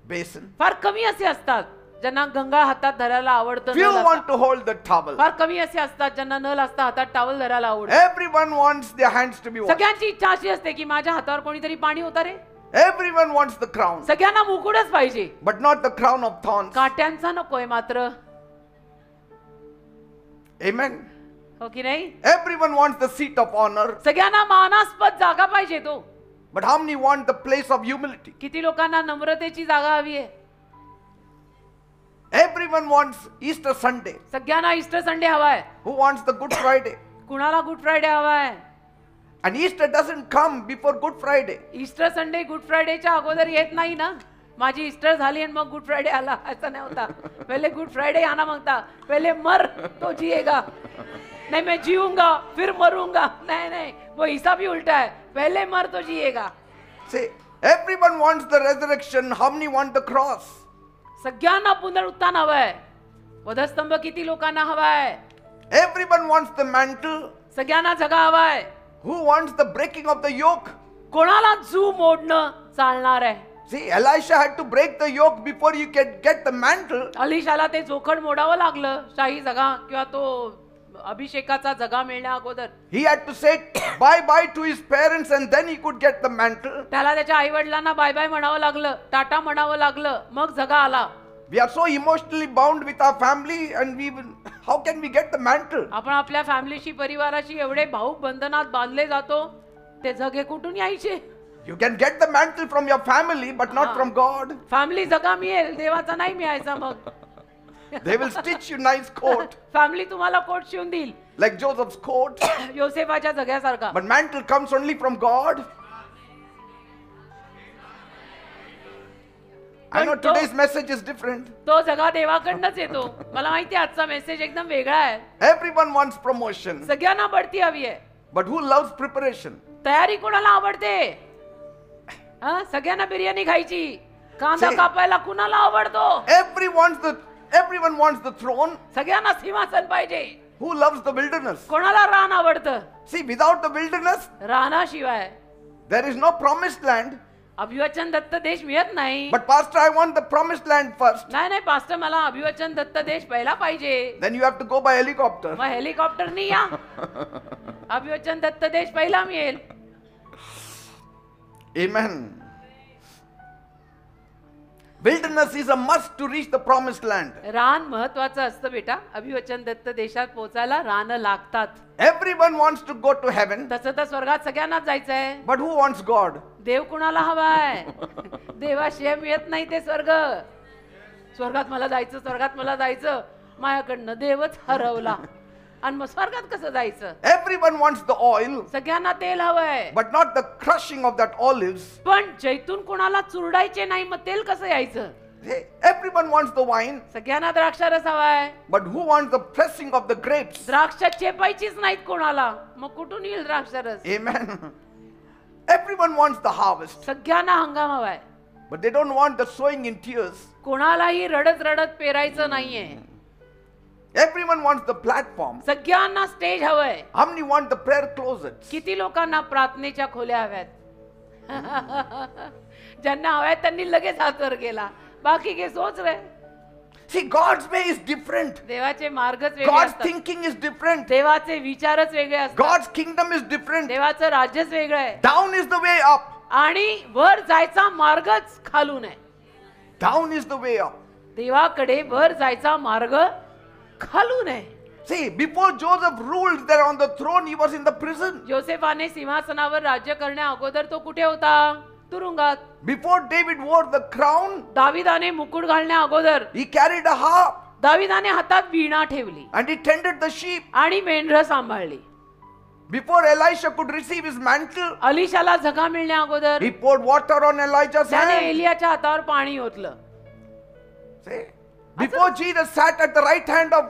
basin. फार कमी असे असतात ज्यांना गंगा हातात धरायला आवडतं. Few नळ want असता. to hold the towel. फार कमी असे असतात ज्यांना नळ असता हातात टॉवेल धरायला आवडतं. Everyone wants their hands to be washed. सगळ्यांची इच्छा अशी असते की माझ्या हातावर कोणीतरी पाणी उतारे. Everyone wants the crown. सगळ्यांना मुकुटच पाहिजे, But not the crown of thorns. काट्यांचा नकोय मात्र. Amen. हो की नाही? Everyone wants the seat of honor. सगळ्यांना मानास्पद जागा पाहिजे तो. But how many want the place of humility? किती लोकांना नम्रतेची जागा हवी आहे? Everyone wants Easter Sunday. सगळ्यांना ईस्टर संडे हवाय. Who wants the Good Friday? कुणाला गुड फ्रायडे हवाय? And Easter doesn't come before Good Friday. Easter Sunday Good फ्रायडेच्या अगोदर येत नाही ना. माझी ईस्टर झाली आणि मग गुड फ्रायडे आला असं नाही होता. पहले गुड फ्रायडे आना मागता, पहले मर तो जिएगा. नहीं मैं जीऊंगा फिर मरूंगा. नहीं नहीं, वो हिसाब ही उल्टा है. पहले मर तो जिएगा. See, everyone wants the resurrection. How many want the cross? सगळ्यांना पुनरुत्थान हवंय. वधस्तंभ किती लोकांना हवाय? Everyone wants the mantle. सगळ्यांना जगा हवाय. Who wants the breaking of the yoke? कोणाला जू मोडणं चालणार आहे? See, Elisha had to break the yoke before you can get the mantle. अलिशाला ते जोखड मोडावं लागलं शाही जगा किंवा तो अभिषेकाचा जगा मिळण्या अगोदर. He had to say bye bye to his parents and then he could get the mantle. त्याला त्याच्या आई वडिलांना बाय बाय म्हणावं लागलं, टाटा म्हणावं लागलं, मग जगा आला. We are so emotionally bound with our family and how can we get the mantle? आपण आपल्या फॅमिलीशी परिवाराशी एवढे भाऊक बंधनात बांधले जातो, ते जगे कुठून यायचे? You can get the mantle from your family but not from God. Family जगा मिळेल, देवाचा नाही मिळायचा. मग They will stitch you nice coat family तुम्हाला कोट शिवून देईल, like Joseph's coat. योसेफाच्या जग्यासारखा. But mantle comes only from God. I know today's message is different. तो जगा देवाकडनंच येतो. मला माहिती आहे आजचा मेसेज एकदम वेगळा आहे. Everyone wants promotion. सगळ्यांना बढती हवी आहे. But who loves preparation? तयारी कोणाला आवडते? हा, सगळ्यांना बिर्याणी खायची. कांदा See, कापायला कुणाला आवडतो? Everyone wants the throne. सगळ्यांना सिंहासन पाहिजे. Who loves the wilderness? कोणाला रान आवडतं? See, without the wilderness, रानाशिवाय there is no promised land. अभिवचन Datta देश मिळत नाही. But pastor, I want the promised land first. नाही नाही पास्टर, मला अभिवचन दत्त देश पहिला पाहिजे. Then you have to go by helicopter. मग हेलिकॉप्टरनी या. अभिवचन दत्त देश पहिला मिळेल. Amen. Wilderness is a must to reach the promised land. रान महत्वाचं असतं बेटा. अभिवचन दत्त देशात पोहोचायला रान लागतात. Everyone wants to go to heaven. तसं तर स्वर्गात सगळ्यांनाच जायचंय. But who wants God? देव कुणाला हवाय? देवाशिवाय मिळत नाही ते स्वर्ग. स्वर्गात मला जायचं, स्वर्गात मला जायचं, माझ्याकडनं देवच हरवला आणि मग स्वर्गात कसं जायचं? Everyone wants the oil. सगळ्यांना तेल हवंय. But not the crushing of that olives. पण जैतून कुणाला चुरडायचे नाही, मग तेल कसं यायचं? Everyone wants the wine. सगळ्यांना द्राक्षारस हवाय. But who wants the pressing of the grapes? द्राक्ष चेपायचीच नाहीत कोणाला, मग कुठून येईल द्राक्षारस? Amen. Everyone wants the harvest. सगळ्यांना हंगाम हवाय. But they don't want the sowing in tears. कोणालाही रडत रडत पेरायचं नाहीये. Everyone wants the platform. सगळ्यांना स्टेज हवंय. How many want the prayer closets? किती लोकांना प्रार्थनेच्या खोल्या हव्यात? ज्यांना हव्यात त्यांनी लगेच हात वर केला. बाकी के सोच रहे. See, God's way is different. देवाचे मार्गच वेगळे God's असतात. thinking is different. देवाचे विचारच वेगळे असतात. God's kingdom is different. देवाचं राज्यच वेगळं आहे. Down is the way up. आणि वर जायचा मार्गच खालून आहे. Down is the way up. देवाकडे वर जायचा मार्ग खालून आहे. See, before Joseph ruled there on the throne, he was in the prison. योसेफाने सिंहासनावर राज्य करण्या अगोदर तो कुठे होता? तुरुंगात. Before David wore the crown, दाविदाने मुकुट घालण्या अगोदर he carried a harp दाविदाने हातात वीणा ठेवली and he tended the sheep. आणि मेंढरं सांभाळली. Before Elisha could receive his mantle, अलिशाला झगा मिळण्या अगोदर he poured water on Elijah's त्याने hand. एलियाच्या हातावर पाणी ओतलं. See, before Jesus sat at the right hand of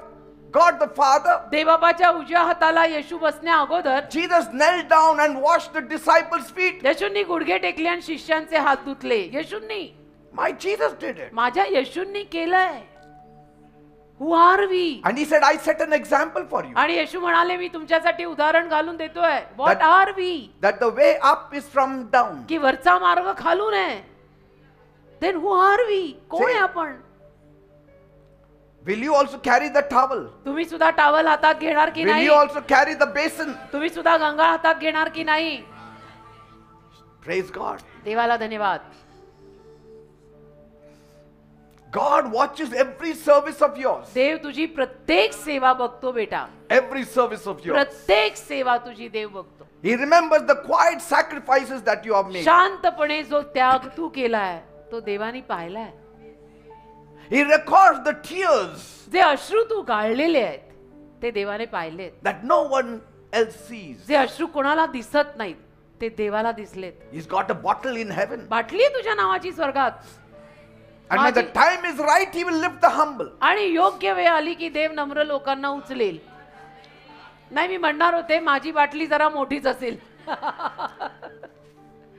God the Father, देवबापाच्या उजव्या हाताला येशू बसण्या अगोदर Jesus knelt down and washed the disciples' feet. येशूंनी गुडघे टेकले आणि शिष्यांचे हात धुतले. येशूंनी, My Jesus did it. माझ्या येशूंनी केलंय. Who are we? And he said, I set an example for you. आणि येशू म्हणाले, मी तुमच्यासाठी उदाहरण घालून देतोय. What That- are we? That the way up is from down. की वरचा मार्ग खालून आहे. Then who are we? कोण आहे आपण? Will you also carry the towel? तुम्ही सुद्धा टावल हातात घेणार की Will नाही? you also carry the basin? तुम्ही सुद्धा गंगा हातात घेणार की नाही? Praise God. देवाला धन्यवाद. God watches every service of yours. देव तुझी प्रत्येक सेवा बघतो बेटा. Every service of yours. प्रत्येक सेवा तुझी देव बघतो. He remembers the quiet sacrifices that you have made. शांतपणे जो त्याग तू केलाय तो देवानी पाहिलाय. He records the tears जे अश्रू तू गाळलेले आहेत ते देवाने पाहिलेत. that no one else sees. जे अश्रू कोणाला दिसत नाहीत ते देवाला दिसलेत. He's got a bottle in heaven. बाटली आहे तुझ्या नावाची स्वर्गात. And when the माझी- time is right, he will lift the humble. आणि योग्य वेळ आली की देव नम्र लोकांना उचलेल. नाही, मी म्हणणार होते माझी बाटली जरा मोठीच असेल.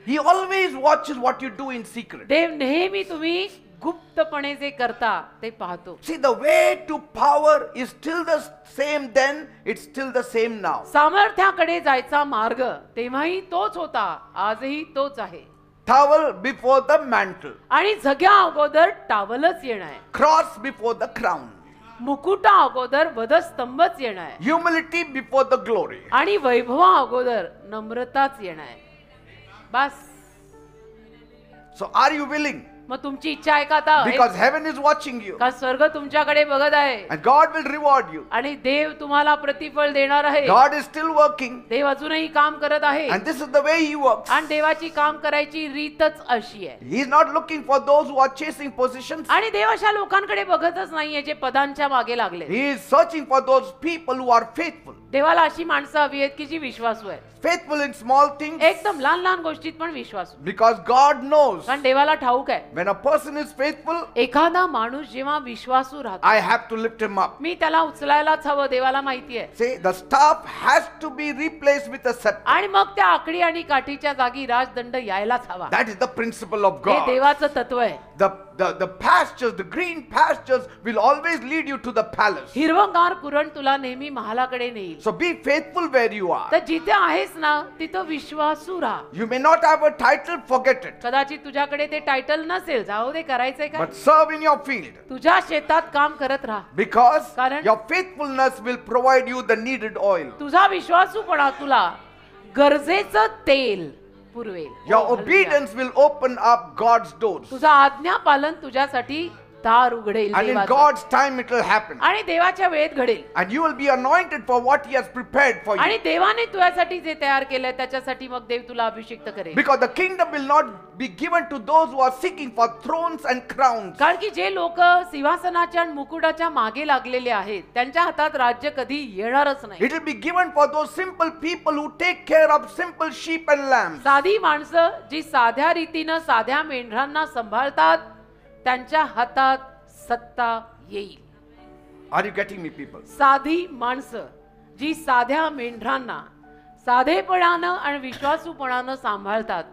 He always watches what you do in secret. देव नेहमी तुम्ही गुप्तपणे जे करता ते पाहतो. See, the way to power is still the same then, it's still the same now. सामर्थ्याकडे जायचा मार्ग तेव्हाही तोच होता, आजही तोच आहे. Towel before the mantle, आणि जग्या अगोदर टावलच येणार आहे. cross before the crown, मुकुटा अगोदर वधस्तंभच येणार आहे. humility before the glory. आणि वैभवा अगोदर नम्रताच येणार आहे. बस. So are you willing? मग तुमची इच्छा आहे का आता? Because heaven is watching you का स्वर्ग तुमच्याकडे बघत आहे and God will reward you. आणि देव तुम्हाला प्रतिफळ देणार आहे. God is still working देव अजूनही काम करत आहे and this is the way he works. आणि देवाची काम करायची रीतच अशी आहे. He is not looking for those who are chasing positions. आणि देव अशा लोकांकडे बघतच नाहीये जे पदांच्या मागे लागले. He is searching for those people who are faithful. देवाला अशी माणसं हवी आहेत की जी विश्वासू आहे. Faithful in small things एकदम लहान लहान गोष्टीत पण विश्वासू. because God knows कारण देवाला ठाऊक आहे when a person is faithful, एखादा माणूस जेव्हा विश्वासू राहतो I have to lift him up. मी त्याला उचलायलाच हवं. देवाला माहिती आहे. See, the staff has to be replaced with a scepter. आणि मग त्या आकडी आणि काठीच्या जागी राजदंड यायलाच हवा. That is the principle of हे God. देवाचं तत्व आहे. The pastures, the green pastures will always lead you to the palace. हिरवंगार कुरण तुला नेहमी महालाकडे नेईल. So be faithful where you are. तर जिथे आहेस ना तिथं विश्वासू राहा. You may not have a title, forget it. कदाचित तुझ्याकडे ते टायटल नसेल, जाऊ दे, करायचंय काय? But serve in your field. तुझ्या शेतात काम करत राहा. Because कारण- your faithfulness will provide you the needed oil. तुझा विश्वासूपणा तुला गरजेचं तेल पुरवेल. Your हो, hallelujah. obedience will open up God's doors. तुझा आज्ञापालन तुझ्यासाठी दार उघडेल And in देवाचं. God's time it will happen. आणि देवाच्या वेळेत घडेल. And you will be anointed for what He has prepared for आणि you. देवाने तुझ्यासाठी जे तयार केलंय त्याच्यासाठी मग देव तुला अभिषिक्त करेल. Because the kingdom will not be given to those who are seeking for thrones and crowns. कारण की जे लोक सिंहासनाच्या आणि मुकुटाच्या मागे लागलेले आहेत त्यांच्या हातात राज्य कधी येणारच नाही. It will be given for those simple people who take care of simple sheep and lambs. साधी माणसं जी साध्या रीतीनं साध्या मेंढरांना सांभाळतात त्यांच्या हातात सत्ता येईल. Are you getting me, people? साधी माणसं जी साध्या मेंढरांना साधेपणानं आणि विश्वासूपणानं सांभाळतात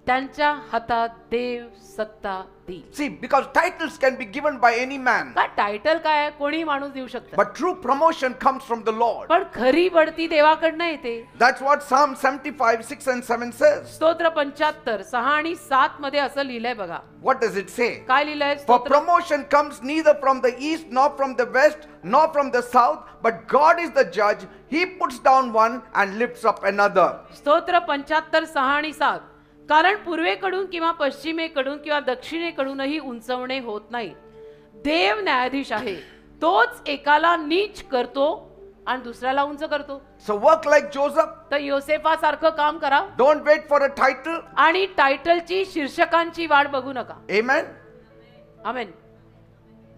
त्यांच्या हातात देव सत्ता देईल. See, because titles can be given by any man, का टायटल काय आहे? कोणी माणूस देऊ शकतो. but true promotion comes from the Lord. पण खरी बढती देवाकडनं येते. That's what Psalm 75, 6 and 7 says. स्तोत्र 75, 6 आणि 7 मध्ये असं लिहिलंय बघा. What does it say? काय लिहिलंय? For स्तोत्र promotion comes neither from the east, nor from the west, nor from the south, but God is the judge. He puts down one and lifts up another. स्तोत्र 75, 6 आणि 7. कारण पूर्वेकडून किंवा पश्चिमेकडून किंवा दक्षिणेकडूनही उंचवणे होत नाही. देव न्यायाधीश आहे. तोच एकाला नीच करतो आणि दुसऱ्याला उंच करतो. So work like Joseph. तर योसेफासारखं काम करा Don't wait for a title. आणि टायटलची शीर्षकांची वाट बघू नका. Amen. Amen.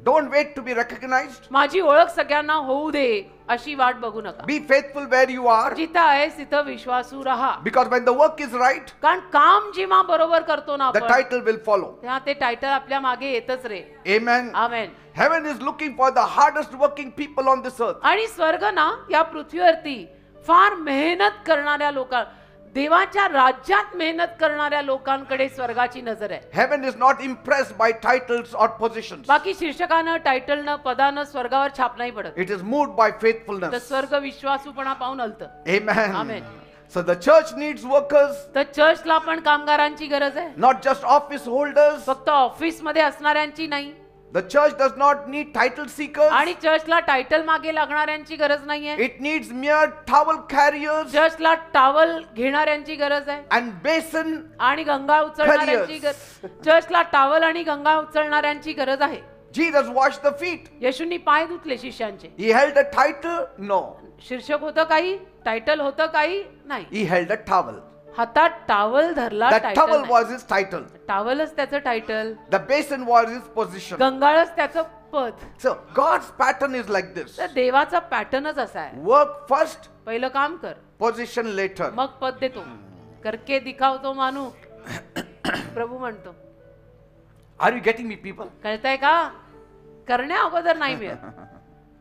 Don't wait to be recognized. माझी ओळख सगळ्यांना होऊ दे अशी वाट बघू नका. Be faithful where you are. जिथं आहेस तिथं विश्वासू राहा. Because when the work is right, कारण काम जेव्हा बरोबर करतो ना the आपण title will follow. तेव्हा ते टायटल आपल्या मागे येतच रे. Amen. Amen. Heaven is looking for the hardest working people on this earth. आणि स्वर्ग ना या पृथ्वीवरती फार मेहनत करणाऱ्या लोकां देवाच्या राज्यात मेहनत करणाऱ्या लोकांकडे स्वर्गाची नजर आहे. Heaven is not impressed by titles or positions. बाकी शीर्षकानं टायटलनं पदानं स्वर्गावर छाप नाही पडत. It is moved by तर faithfulness. स्वर्ग विश्वासूपणा पाहून हलतं. Amen. Amen. So the church needs workers, तर चर्चला पण कामगारांची गरज आहे. not just office holders. फक्त ऑफिस मध्ये असणाऱ्यांची नाही. The church does not need title seekers. आणि चर्चला टायटल मागे लागणाऱ्यांची गरज नाहीये. It needs mere towel carriers चर्चला टावल घेणाऱ्यांची गरज आहे and basin. आणि गंगा उचलणाऱ्यांची गरज. चर्चला टावल आणि गंगा उचलणाऱ्यांची गरज आहे. Jesus washed the feet. येशूंनी पाय धुतले शिष्यांचे. He held a title? No. शीर्षक होतं काही, टायटल होतं काही नाही. He held a towel. हातात टावल धरला. That towel title was his title. टावलच त्याचं title. The basin was his position. गंगाळच त्याचं पद. So God's pattern is like this. तर देवाचा पॅटर्नच असा आहे. Work first, पहिलं काम कर, position later. मग पद देतो. करके दिखावतो मानू प्रभू म्हणतो. Are you getting me, people? कळतंय का? करण्या अगोदर नाही मिळत,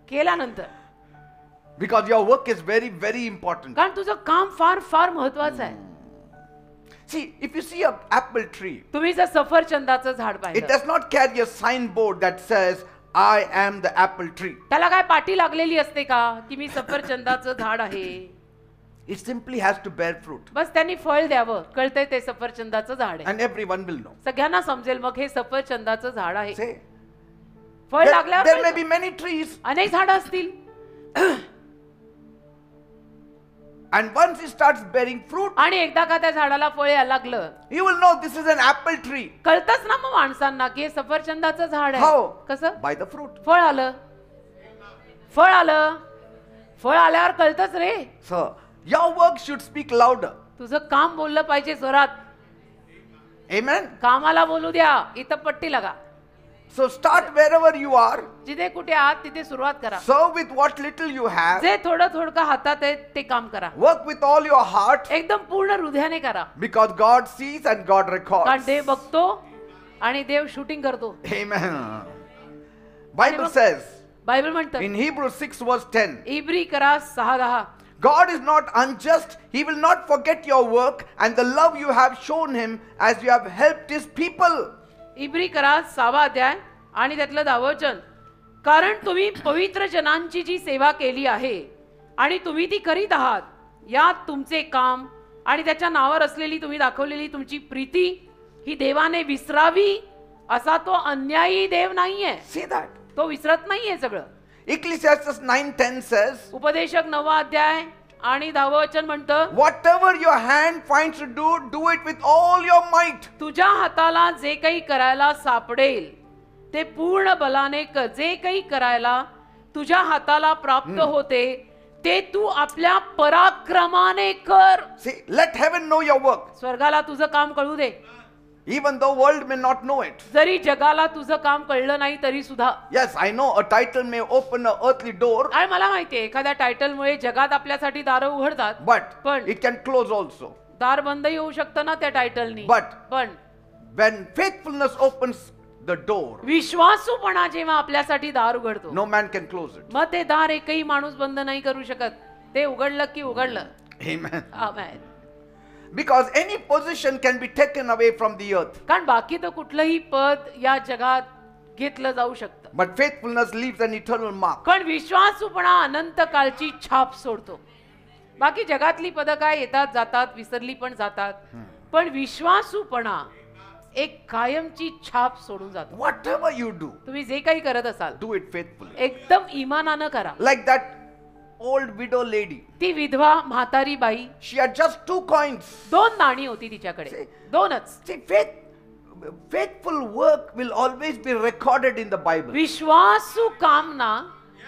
केल्यानंतर. Because your work is very, very important. कारण तुझं काम फार फार महत्वाचं आहे. See, if you see an apple tree, तुम्ही जर सफरचंदाचं झाड it पाहिलं, does not carry a signboard that says, I am the apple tree. त्याला काय पाटी लागलेली असते का की मी सफरचंदाचं झाड आहे? It simply has to bear fruit. बस त्यांनी फळ द्यावं. कळतंय ते सफरचंदाचं झाड आहे. And everyone will know. सगळ्यांना समजेल मग हे सफरचंदाचं झाड आहे. Say, फळ there may लागल्यावर be many trees. अनेक झाडं असतील. And once it starts bearing fruit, आणि एकदा का त्या झाडाला फळ यायला लागलं, you will know this is an apple tree. कळतच ना मग माणसांना की हे सफरचंदाचं झाड आहे. How? कसं? By the fruit. फळ आलं. फळ आलं. फळ आल्यावर कळतच रे. So, your work should speak louder. तुझं काम बोललं पाहिजे जोरात. Amen. कामाला बोलू द्या. इथं पट्टी लगा. So start wherever you are. जिथे कुठे आहात तिथे सुरुवात करा. Serve with what little you have. जे थोडं थोडं हातात आहे ते काम करा. Work with all your heart. एकदम पूर्ण हृदयाने करा. Because God sees and God कारण records. देव बघतो आणि देव शूटिंग करतो. Amen. Bible says बायबल म्हणतं in Hebrews 6 verse 10. इब्री करा 6:10. God is not unjust. He will not forget your work and the love you have shown him as you have helped his people. इब्री करा 6वा अध्याय आणि त्यातलं 10वं वचन. कारण तुम्ही पवित्र जनांची जी सेवा केली आहे आणि तुम्ही ती करीत आहात, यात तुमचे काम आणि त्याच्या नावावर असलेली तुम्ही दाखवलेली तुमची प्रीती ही देवाने विसरावी असा तो अन्यायी देव नाहीये. See that? तो विसरत नाहीये सगळं. Ecclesiastes 9:10 says, उपदेशक 9वा अध्याय आणि 10वं वचन म्हणतं, whatever your hand finds to do, do it with all your might. तुझ्या हाताला जे काही करायला सापडेल ते पूर्ण बलाने कर. जे काही करायला तुझ्या हाताला प्राप्त होते ते तू आपल्या पराक्रमाने कर. See, let heaven know your work. स्वर्गाला तुझं काम कळू दे. Even though world may not know it. जरी जगाला तुझं काम कळलं नाही तरी सुद्धा. Yes, I know a title may open an earthly door. आणि मला माहितीये एखाद्या टायटलमुळे जगात आपल्यासाठी दारं उघडतात, But पण it can close also. दार बंदही होऊ शकतं ना त्या टायटलनी. पण When faithfulness opens the door, विश्वासूपणा जेव्हा आपल्यासाठी दार उघडतो, no man can close it. मग ते दार एकही माणूस बंद नाही करू शकत. ते उघडलं की उघडलं. Amen. Amen. Because any position can be taken away from the earth. कारण बाकी तर कुठलंही पद या जगात घेतलं जाऊ शकतं. But faithfulness leaves an eternal mark. कारण विश्वासूपणा अनंत काळची छाप सोडतो. बाकी जगातली पदं काय येतात जातात, विसरली पण जातात. पण विश्वासूपणा एक कायमची छाप सोडून जातो. Whatever you do, तुम्ही जे काही करत असाल do it faithfully. एकदम इमानानं करा. Like that old widow lady. ती विधवा म्हातारी बाई, She had just 2 coins. 2 नाणी होती तिच्याकडे. 2च. See, faith, faithful work will always be recorded in the Bible. विश्वासू काम ना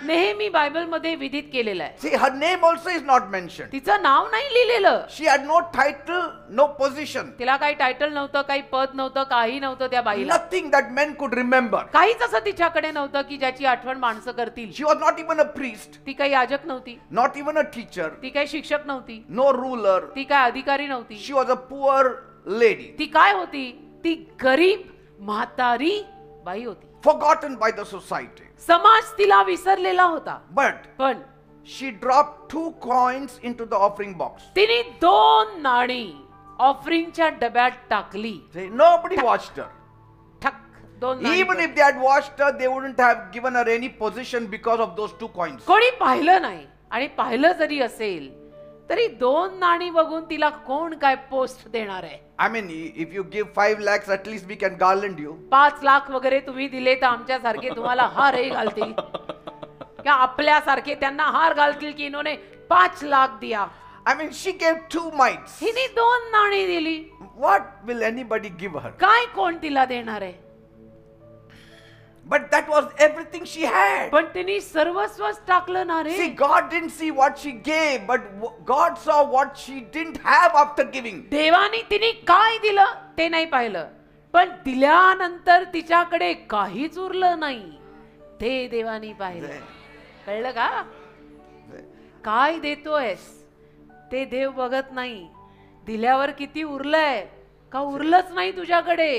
नेहमी बायबल मध्ये विधित केलेलं आहे. See, her name also is not mentioned. तिचं नाव नाही लिहिलेलं. She had no title, no position. तिला काही टायटल नव्हतं, काही पद नव्हतं, काही नव्हतं त्या बाईला. Nothing that men could remember. काहीच असं तिच्याकडे नव्हतं की ज्याची आठवण माणसं करतील. She was not even a priest, ती काही याजक नव्हती, not even a teacher, ती काही शिक्षक नव्हती, no ruler. ती काय अधिकारी नव्हती. She was a poor lady, ती काय होती? ती गरीब म्हातारी बाई होती. forgotten by the society. समाज तिला विसरलेला होता. But पण she dropped 2 coins into the offering box. तिने 2 नाणी ऑफरिंगच्या डब्यात टाकली. See, nobody watched her. ठक 2 नाणी. Even if they had watched her, they wouldn't have given her any position because of those 2 coins. कोणी पाहिलं नाही, आणि पाहिलं जरी असेल तरी 2 नाणी बघून तिला कोण काय पोस्ट देणार आहे? I mean, if you give 5 lakhs, at least we can garland you. 5 lakh वगैरे तुम्ही दिले तर आमच्या सारखे तुम्हाला हारही घालतील, क्या आपल्या सारखे त्यांना हार घालतील की इन्होंने 5 लाख दिया. I mean, she gave 2 mites. हिने 2 नाणी दिली. What will anybody give her? काय कोण तिला देणार आहे? But that was everything she had. पण तिने सर्वस्वच टाकलं ना रे. See, God didn't see what she gave, but God saw what she didn't have after giving. देवाने तिने काय दिलं ते नाही पाहिलं, पण दिल्यानंतर तिच्याकडे काहीच उरलं नाही ते देवाने पाहिलं. कळलं का? काय देतोयस ते देव बघत नाही. दिल्यावर किती उरलंय का उरलंच नाही तुझ्याकडे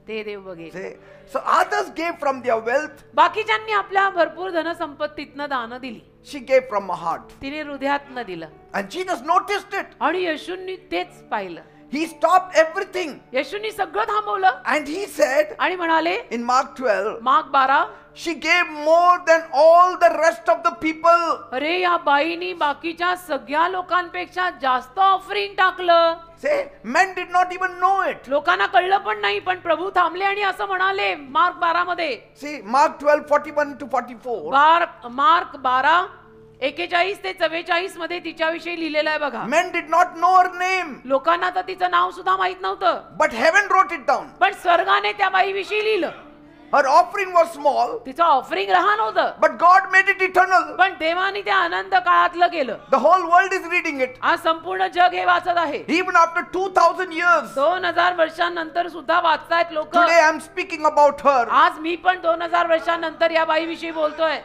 ते देव बघेल. So others gave from their wealth. बाकीच्यांनी आपल्या भरपूर धनसंपत्तीतनं दान दिली. She gave from her heart. तिने हृदयातनं दिलं. And Jesus noticed it. आणि येशूंनी तेच पाहिलं. He stopped everything. येशूंनी सगळं थांबवलं And he said आणि म्हणाले in Mark 12, mark 12, she gave more than all the rest of the people. अरे या बाईनी बाकीच्या सगळ्या लोकांपेक्षा जास्त ऑफरिंग टाकलं. Say, men did not even know it. लोकांना कळलं पण नाही, पण प्रभू थांबले आणि असं म्हणाले मार्क 12 मध्ये. See, Mark 12, 41 to 44. मार्क 12, 41 ते 44 मध्ये तिच्याविषयी लिहिलेलं आहे बघा. Men did not know her name. लोकांना तर तिचं नाव सुद्धा माहित नव्हतं, But heaven wrote it down. पण स्वर्गाने त्या बाईविषयी लिहिलं. Her offering was small, तिचं ऑफरिंग लहान होतं, but God made it eternal. पण देवाने त्या आनंद काळातलं केलं. The whole world is reading it. आज संपूर्ण जग हे वाचत आहे. Even after 2000 years. 2000 वर्षांनंतर सुद्धा वाचतायत लोक. Today I am speaking about her. आज मी पण 2000 वर्षांनंतर या बाईविषयी बोलतोय.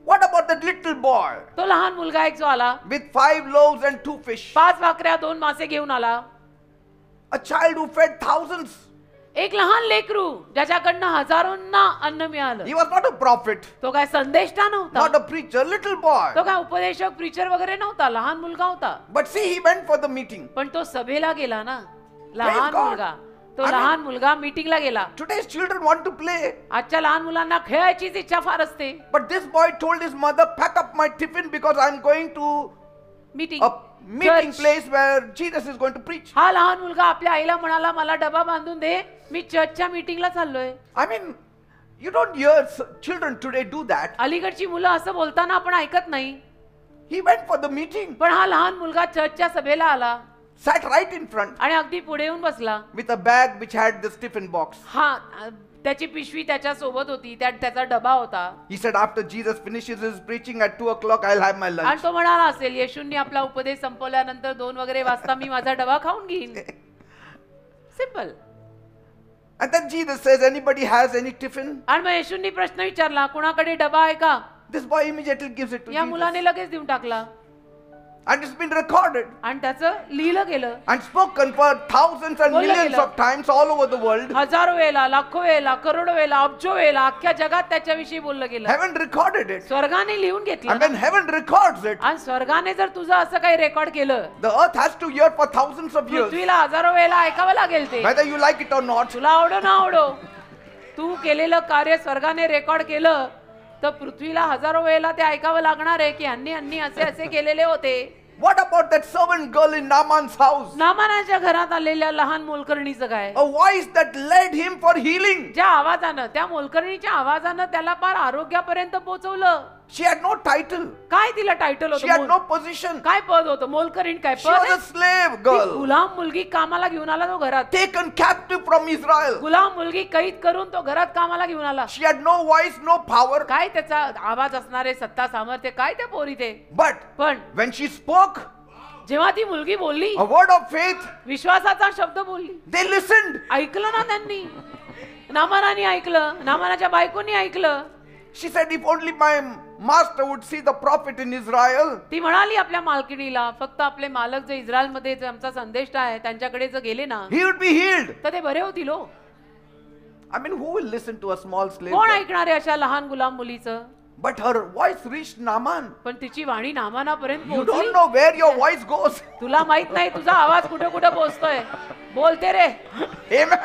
What about that little boy तो लहान मुलगा एक जो आला, with 5 loaves and 2 fish? 5 भाकऱ्या 2 मासे घेऊन आला. A child who fed thousands. एक लहान लेकरू ज्याच्याकडनं हजारोंना अन्न मिळालं. He was not a prophet, तो काय संदेष्टा नव्हता, not a preacher, little boy. तो काय उपदेशक प्रीचर वगैरे नव्हता, लहान मुलगा होता. But see, he went for the meeting. पण तो सभेला गेला ना. लहान God. मुलगा, तो I mean- लहान मुलगा मीटिंगला गेला. Today's children want to play. आजच्या लहान मुलांना खेळायचीच इच्छा फार असते. But this boy told his mother, pack up my tiffin because I'm going to meeting a meeting Church. place where Jesus is going to preach. हा लहान मुलगा आपल्या आईला म्हणाला, मला डबा बांधून दे, मी चर्चच्या मीटिंगला चाललोय. I mean, you don't hear children today do that. अलीकडची मुलं असं बोलताना आपण ऐकत नाही. He went for the meeting, पण हा लहान मुलगा चर्चच्या सभेला आला sat right in front आणि अगदी पुढे येऊन बसला. with a bag which had the tiffin box. हा त्याची पिशवी त्याच्या सोबत होती, त्यात त्याचा डबा होता. He said, after Jesus finishes his preaching at 2 o'clock, I'll have my lunch. आणि तो म्हणाला असेल, येशूंनी आपला उपदेश संपवल्यानंतर 2 वगैरे वाजता मी माझा डबा खाऊन घेईन. Simple. And then Jesus says, anybody has any tiffin? आणि मग येशूंनी प्रश्न विचारला, कुणाकडे डबा आहे का? This boy immediately gives it to या Jesus. मुलाने लगेच देऊन टाकला. And it's been recorded आणि त्याचं लिहिलं गेलं. and spoken for thousands and बोललं millions गेलं. of times all over the world. हजारो वेळेला, लाखो वेळेला, करोडो वेळेला, अब्जो वेळेला अख्ख्या जगात त्याच्याविषयी बोललं गेलं. Heaven recorded it. स्वर्गाने लिहून घेतलं. And when heaven records it, आणि स्वर्गाने जर तुझं असं काही रेकॉर्ड केलं, the earth has to hear for thousands of years. पृथ्वीला हजारो वेळेला ऐकावं लागेल ते. Whether you like it or not. तुला आवडो ना आवडो, तू केलेलं कार्य स्वर्गाने रेकॉर्ड केलं तर पृथ्वीला हजारो वेळेला ते ऐकावं लागणार आहे की यांनी असे असे केलेले होते. What about that servant girl in Naaman's house? नामानाच्या घरात आलेल्या लहान मोलकरणीचं काय? A voice that led him for healing. ज्या आवाजानं, त्या मोलकरणीच्या आवाजानं त्याला फार आरोग्यापर्यंत पोहोचवलं. She had no title. काय तिला टायटल She had होतं no position. काय पद होतं मोलकरीण काय She पद was आहे? a slave ती girl, गुलाम मुलगी कामाला घेऊन आला तो घरात taken captive from Israel. गुलाम मुलगी कैद करून तो घरात कामाला घेऊन आला She had no voice, no power. काय त्याचा आवाज असणारे सत्ता सामर्थ्य काय त्या पोरी ते But पण when she spoke जेव्हा ती मुलगी बोलली a word of faith, विश्वासाचा शब्द बोलली they listened. ऐकलं ना त्यांनी नामानाने ऐकलं नामानाच्या बायकोनी ऐकलं She said, if only my master would see the prophet in Israel, ती म्हणाली आपल्या मालकिणीला फक्त आपले मालक जे इस्रायल मध्ये जे आमचा संदेश आहे त्यांच्याकडे जर गेले ना he would be healed. तर ते बरे होतील हो I mean, who will listen to a small slave कोण girl? ऐकणार आहे अशा लहान गुलाम मुलीचं But her voice reached Naaman. पण तिची वाणी नामानापर्यंत You पोहोचली don't know where your voice goes. तुला माहित नाही तुझा आवाज कुठे कुठे पोहोचतोय बोलते रे Amen.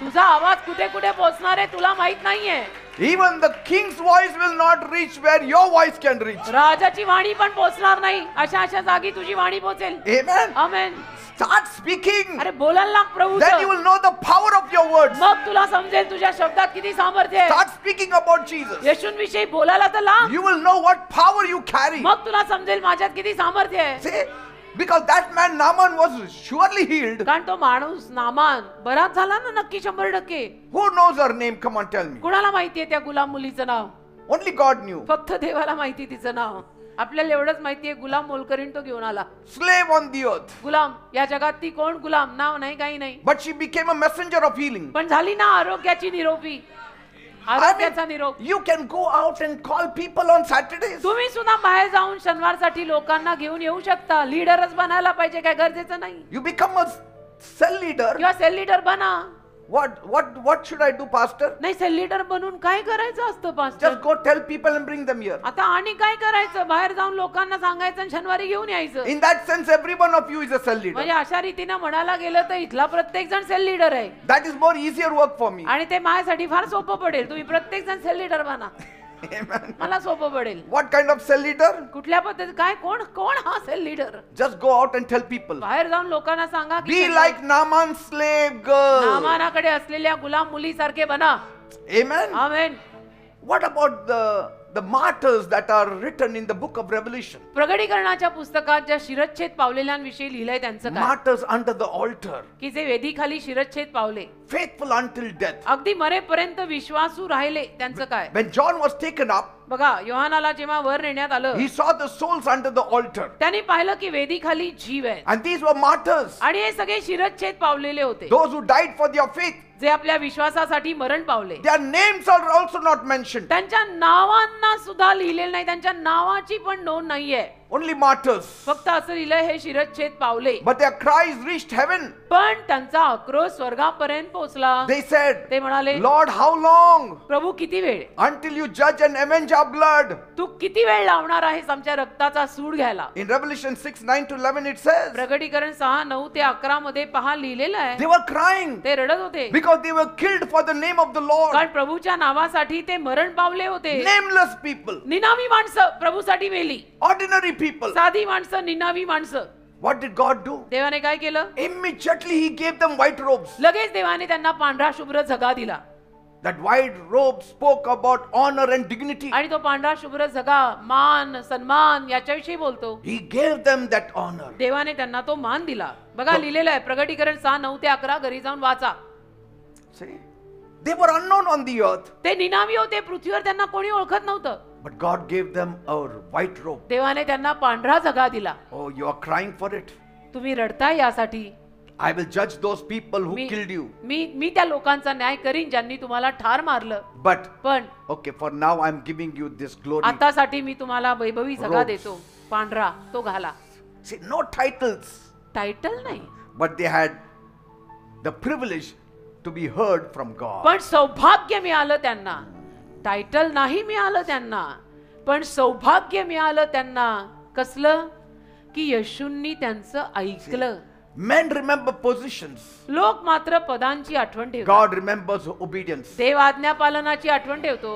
तुझा आवाज कुठे कुठे पोहोचणार आहे तुला माहित नाहीये Even the king's voice will not reach where your voice can reach. राजाची वाणी पण पोहोचणार नाही अशा अशा जागी तुझी वाणी पोहोचेल Amen. आमेन Start speaking. अरे बोलायला लाग प्रभू Then you will know the power of your words. मग तुला समजेल तुझ्या शब्दात किती सामर्थ्य आहे Start speaking about Jesus. येशूंविषयी बोलायला तर लाग You will know what power you carry. मग तुला समजेल माझ्यात किती सामर्थ्य आहे See, because that man Naaman was surely healed. कारण तो माणूस नामान बराच झाला ना नक्की 100%. Who knows her name? Come on, tell me. कुणाला माहितीये त्या गुलाम मुलीचं नाव Only God knew. फक्त देवाला माहिती तिचं नाव आपल्याला एवढंच माहितीये गुलाम मोलकरीण तो घेऊन आला Slave on the earth. गुलाम या जगात ती कोण गुलाम नाव नाही काही नाही But she became a messenger of healing. पण झाली ना आरोग्याची निरोपी I आरोग्याचा mean, निरोप you can go out and call people on Saturdays. तुम्ही सुद्धा बाहेर जाऊन शनिवारसाठी लोकांना घेऊन येऊ शकता लीडरच बनायला पाहिजे काय गरजेचं नाही You become a cell leader. किंवा सेल लीडर बना What should I do, pastor? नाही सेल लीडर बनून काय करायचं असतं pastor Just go tell people and bring them here. आता आणि काय करायचं बाहेर जाऊन लोकांना सांगायचं आणि शनिवारी घेऊन यायचं In that sense, every one of you is a cell leader. म्हणजे अशा रीतीने म्हणायला गेलं तर इथला प्रत्येक जण सेल लीडर आहे That is more easier work for me. आणि ते माझ्यासाठी फार सोपं पडेल तुम्ही प्रत्येक जण सेल लीडर बना Amen. मला सोपं पडेल What kind of cell leader? कुठल्या पद्धती काय कोण कोण हा cell leader Just go out and tell people. बाहेर जाऊन लोकांना सांगा की Be like Naaman's slave girl. नामानाकडे असलेल्या गुलाम मुलीसारखे बना Amen. Amen What about the martyrs that are written in the book of Revelation? प्रगटीकरणाच्या पुस्तकात ज्या शिरच्छेद पावलेल्यांविषयी लिहिलंय त्यांचं काय Martyrs under the altar, की जे वेदीखाली शिरच्छेद पावले faithful until death. अगदी मरेपर्यंत विश्वासू राहिले त्यांचं काय When John was taken up, बघा योहानाला जेव्हा वर नेण्यात आलं he saw the souls under the altar. त्यांनी पाहिलं की वेदीखाली जीव आहे And these were martyrs. आणि हे सगळे शिरच्छेद पावलेले होते Those who died for their faith. जे आपल्या विश्वासासाठी मरण पावले Their names are also not mentioned. त्यांच्या नावांना सुद्धा लिहिलेलं नाही त्यांच्या नावाची पण नोंद नाहीये Only martyrs. फक्त असं लिहिलंय हे शिरच्छेद पावले But their cries reached heaven. पण त्यांचा आक्रोश स्वर्गापर्यंत पोहोचला They said, ते म्हणाले Lord, how long? प्रभू किती वेळ Until you judge and avenge our blood. तू किती वेळ लावणार आहेस आमच्या रक्ताचा सूड घ्यायला In Revelation 6:9-11 it says, प्रगटीकरण 6:9-11 मध्ये पहा लिहिलेलं आहे they were crying ते रडत होते because they were killed for the name of the Lord. कारण प्रभूच्या नावासाठी ते मरण पावले होते Nameless people, निनावी माणसं प्रभूसाठी मेली ordinary people. साधी माणसं निनावी माणसं What did God do? देवाने काय केलं Immediately he gave them white robes. लगेच देवाने त्यांना पांढरा शुभ्र झगा दिला That white robe spoke about honor and dignity. आणि तो पांढरा शुभ्र झगा मान सन्मान याच्याविषयी बोलतो He gave them that honor. देवाने त्यांना तो मान दिला बघा लिहिलेलं आहे प्रगटीकरण 6:9-11 घरी जाऊन वाचा See? They were unknown on the earth, ते निनावी होते पृथ्वीवर त्यांना कोणी ओळखत नव्हतं but God gave them a white robe. देवाने त्यांना पांढरा झगा दिला Oh, you are crying for it. तुम्ही रडताय यासाठी I will judge those people who me killed you. मी त्या लोकांचा न्याय करीन ज्यांनी तुम्हाला ठार मारलं But, पण okay, for now I'm giving you this glory. आतासाठी मी तुम्हाला वैभवी झगा Robes. देतो पांढरा तो घाला See, no titles, टायटल नाही but they had the privilege to be heard from God. पण सौभाग्य मिळालं त्यांना टायटल नाही मिळालं त्यांना पण सौभाग्य मिळालं त्यांना कसलं की येशूंनी त्यांचं ऐकलं Men remember positions. लोक मात्र पदांची आठवण ठेवतात God remembers obedience. देव आज्ञा पालनाची आठवण ठेवतो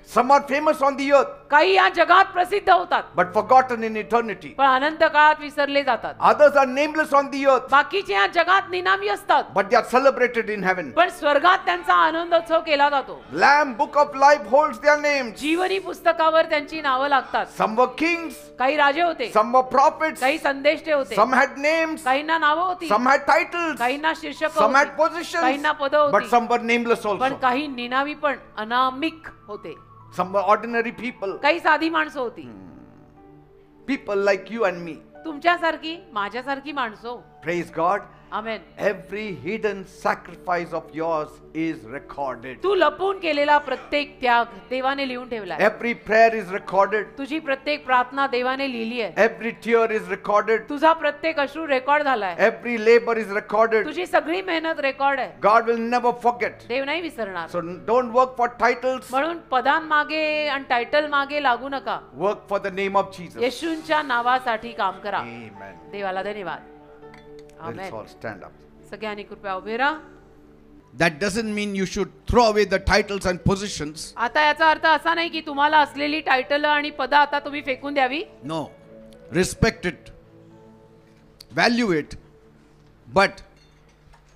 Some are famous on the earth, काही या जगात प्रसिद्ध होतात but forgotten in eternity. पण अनंत काळात विसरले जातात. Others are nameless on the earth, बाकीचे या जगात निनामी असतात but they are celebrated in heaven. पण स्वर्गात त्यांचा आनंदोत्सव केला जातो. Lamb Book of Life holds their names. जीवनी पुस्तकावर त्यांची नावं लागतात. Some were kings, काही राजे होते, some were prophets, काही संदेष्टे होते, some had names, काहींना नावं होती, some had titles, काहींना शीर्षक some had होती, positions, काहींना पद but होती, some were nameless पण also. काही निनावी पण अनामिक होते. Some were ordinary people, काही साधी माणसं होती. people like you and me. तुमच्यासारखी माझ्यासारखी माणसं. Praise God. Amen. Every hidden sacrifice of yours is recorded. तू लपून केलेला प्रत्येक त्याग देवाने लिहून ठेवलाय. Every prayer is recorded. तुझी प्रत्येक प्रार्थना देवाने लिहिली आहे. Every tear is recorded. तुझा प्रत्येक अश्रू रेकॉर्ड झालाय. Every labor is recorded. तुझी सगळी मेहनत रेकॉर्ड आहे. God will never forget. देव नाही विसरणार. So don't work for titles. म्हणून पदांमागे आणि टायटल मागे लागू नका. Work for the name of Jesus. येशूंच्या नावासाठी काम करा. Amen. देवाला धन्यवाद. Let's amen. all stand up. सगळ्यांनी कृपया उभे राहा. That doesn't mean you should throw away the titles and positions. आता याचा अर्थ असा नाही की तुम्हाला असलेली टायटल आणि पदं आता तुम्ही फेकून द्यावी. No. Respect it. Value it. But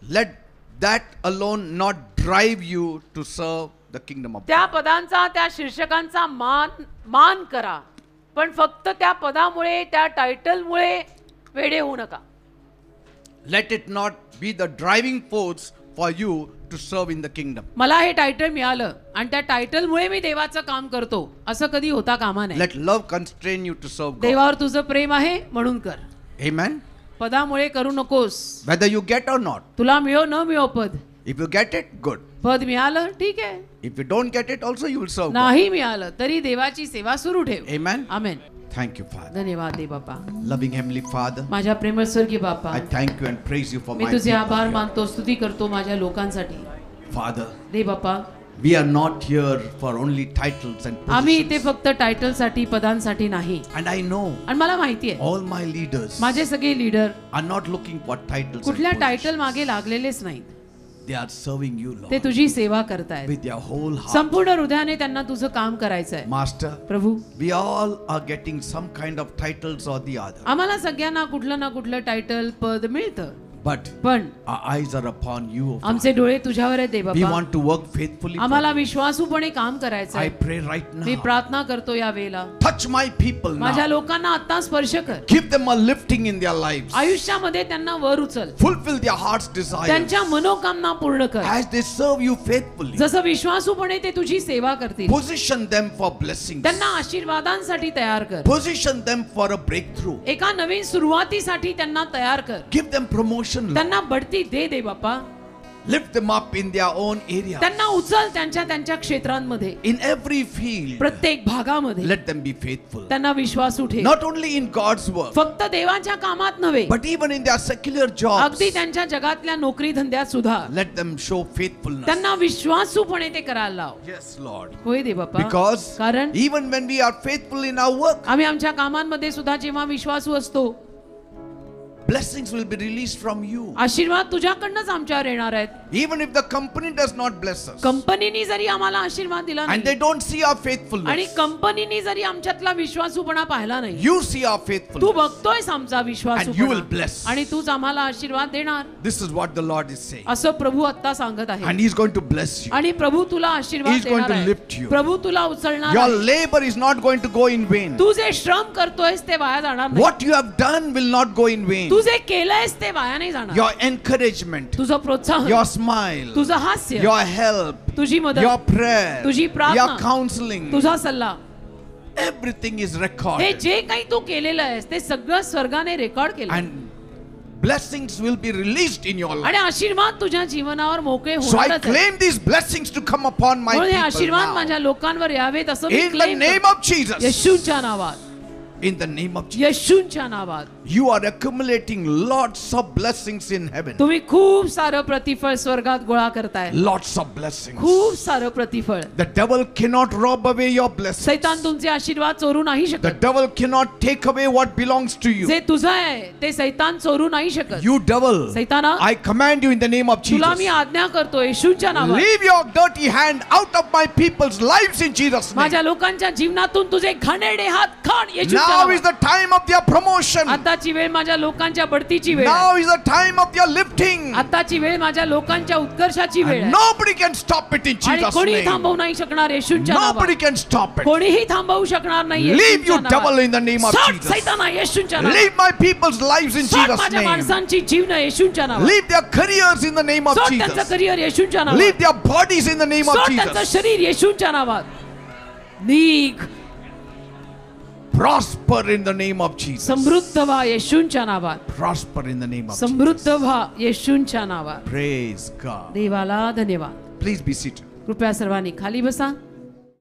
let that alone not drive you to serve the kingdom of त्या God. पदांचा त्या शीर्षकांचा मान करा पण फक्त त्या पदामुळे त्या टायटलमुळे वेडे होऊ नका. Let it not be the driving force for you to serve in the kingdom. मला हे टायटल मिळालं आणि त्या टायटलमुळे मी देवाचं काम करतो असं कधी होता कामा नये. Let love constrain you to serve God. देवावर तुझं प्रेम आहे म्हणून कर. Amen. पदामुळे करू नकोस. Whether you get or not. तुला मिळो न मिळो पद. If you get it, good. पद मिळालं ठीक आहे. If you don't get it, also you will serve God. नाही मिळालं तरी देवाची सेवा सुरू ठेव. Amen. Amen. Thank you, Father. धन्यवाद दे बापा. Loving Heavenly Father, माझ्या प्रेमळ स्वर्गीय बापा I thank you and praise you for me my तुझे people आभार here. मानतो स्तुती करतो माझ्या लोकांसाठी. Father, दे बापा we are not here for only titles and आम्ही इथे positions. फक्त टायटलसाठी पदांसाठी नाही. And I know आणि मला माहिती आहे all my leaders माझे सगळे leader are not looking for titles and कुठल्या टायटल positions. मागे लागलेलेच नाहीत. They are serving you, ते Lord, तुझी सेवा करतायत. with their whole heart. संपूर्ण हृदयाने त्यांना तुझं काम करायचं आहे. Master, Prabhu we all are getting some kind of titles or the other. आम्हाला सगळ्यांना कुठलं ना कुठलं टायटल पद मिळतं But पण our eyes are upon you, O Father. आमचे डोळे तुझ्यावर आहेत दे We बाबा. want to work faithfully. for आम्हाला you. विश्वासूपणे काम करायचं I आहे. pray right मी now. प्रार्थना करतो या वेळेला Touch my people माझ्या now. लोकांना आता स्पर्श कर. Give them a lifting in their lives. आयुष्यामध्ये त्यांना वर उचल. Fulfill their heart's desires. त्यांच्या मनोकामना पूर्ण कर. As they serve you faithfully. जसं विश्वासूपणे ते तुझी सेवा करतील Position them for blessings. त्यांना आशीर्वादांसाठी तयार कर. Position them for a breakthrough. एका नवीन सुरुवातीसाठी त्यांना तयार कर. Give them promotion, Lord. त्यांना बढती दे दे बाप्पा. Lift them up in their own area. त्यांना उचल त्यांच्या क्षेत्रांमध्ये In every field. प्रत्येक भागामध्ये Let them be faithful. त्यांना विश्वासू ठेव. Not only in God's work, फक्त देवाच्या कामात नव्हे but even in their secular jobs. अगदी त्यांच्या जगातल्या नोकरी धंद्यात सुद्धा Let them show faithfulness. त्यांना विश्वासूपणे ते करायला लाव. Yes, Lord. होय दे बाप्पा. Because कारण even when we are faithful in our work, आम्ही आमच्या कामांमध्ये सुद्धा जेव्हा विश्वासू असतो blessings will be released from you. आशीर्वाद तुझ्याकडनंच आमच्यावर येणार आहेत. Even if the company does not bless us कंपनीनी जरी आम्हाला आशीर्वाद दिला and they नाही don't see our आणि faithfulness, कंपनीनी जरी आमच्यातला विश्वासूपणा पाहिला नाही you see our Tu faithfulness बघतोयस आमचा and you will विश्वासूपणा bless. आणि तूच आम्हाला आशीर्वाद देणार This is what the Lord is saying. असं प्रभू आता सांगत आहे. And He's going to bless you. आणि प्रभू तुला आशीर्वाद He's going देणार to आहे. lift you. प्रभू तुला उचलणार Your आहे. labor is not going to go in vain. तू जे श्रम करतोयस ते वाया जाणार नाही. What you have done will not go in vain. तू जे केलंयस ते वाया नाही जाणार. Your encouragement, तुझं प्रोत्साहन, your smile, तुझं हास्य, your help, तुझी मदत, your prayer, तुझी प्रार्थना, your counseling, तुझा सल्ला, everything is हे recorded. जे काही तू केलेलं आहेस ते सगळं स्वर्गाने रेकॉर्ड केलं And blessings will be released in your life. आणि आशीर्वाद तुझ्या जीवनावर मोकळे So I होणारच आहे. claim these blessings to come upon my म्हणून हे people आशीर्वाद now. माझ्या लोकांवर यावेत असं मी In the claim name करतो. of Jesus. येशूच्या नावात In the name of Jesus. येशूंच्या नावात. You are accumulating lots of blessings in heaven. तुम्ही खूप सारं प्रतिफळ स्वर्गात गोळा करताय. Lots of blessings. खूप सारं प्रतिफळ. The devil cannot rob away your blessings. सैतान तुमचे आशीर्वाद चोरू नाही The शकत. devil cannot take away what belongs to you. जे तुझं आहे ते सैतान चोरू नाही शकत. You devil, सैताना, I command you in the name of तुला मी Jesus. आज्ञा करतो येशूच्या नावात. Leave your dirty hand out of my people's lives in Jesus' name. माझ्या लोकांच्या जीवनातून तुझे घाणेरडे हात काढ येशूच्या Now is नावात. the time of their promotion. आताची वेळ माझ्या लोकांच्या बढतीची वेळ Now आहे. is the time of their lifting. आताची वेळ माझ्या लोकांच्या उत्कर्षाची वेळ आहे. Nobody can stop it in आणि Jesus' कोणी name. थांबवू नाही शकणार येशूच्या Nobody नावात. can stop it. कोणीही थांबवू शकणार नाही Leave येशूच्या you नावात. devil in the name of सोड Jesus. सैताना येशूच्या नावात. Leave my people's lives in सोड Jesus' माझ्या name. माणसांची जीवन येशूच्या नावात. Leave their careers in the name of सोड त्यांचं Jesus. करिअर येशूच्या नावात. Leave their bodies in the name of सोड त्यांचं Jesus. शरीर येशूच्या नावात. निघ. Prosper in the name of Jesus. समृद्ध व्हा येशूच्या नावात. Prosper in the name of Jesus. समृद्ध व्हा येशूच्या नावात. Praise God. देवाला धन्यवाद. Please be seated. कृपया सर्वांनी खाली बसा.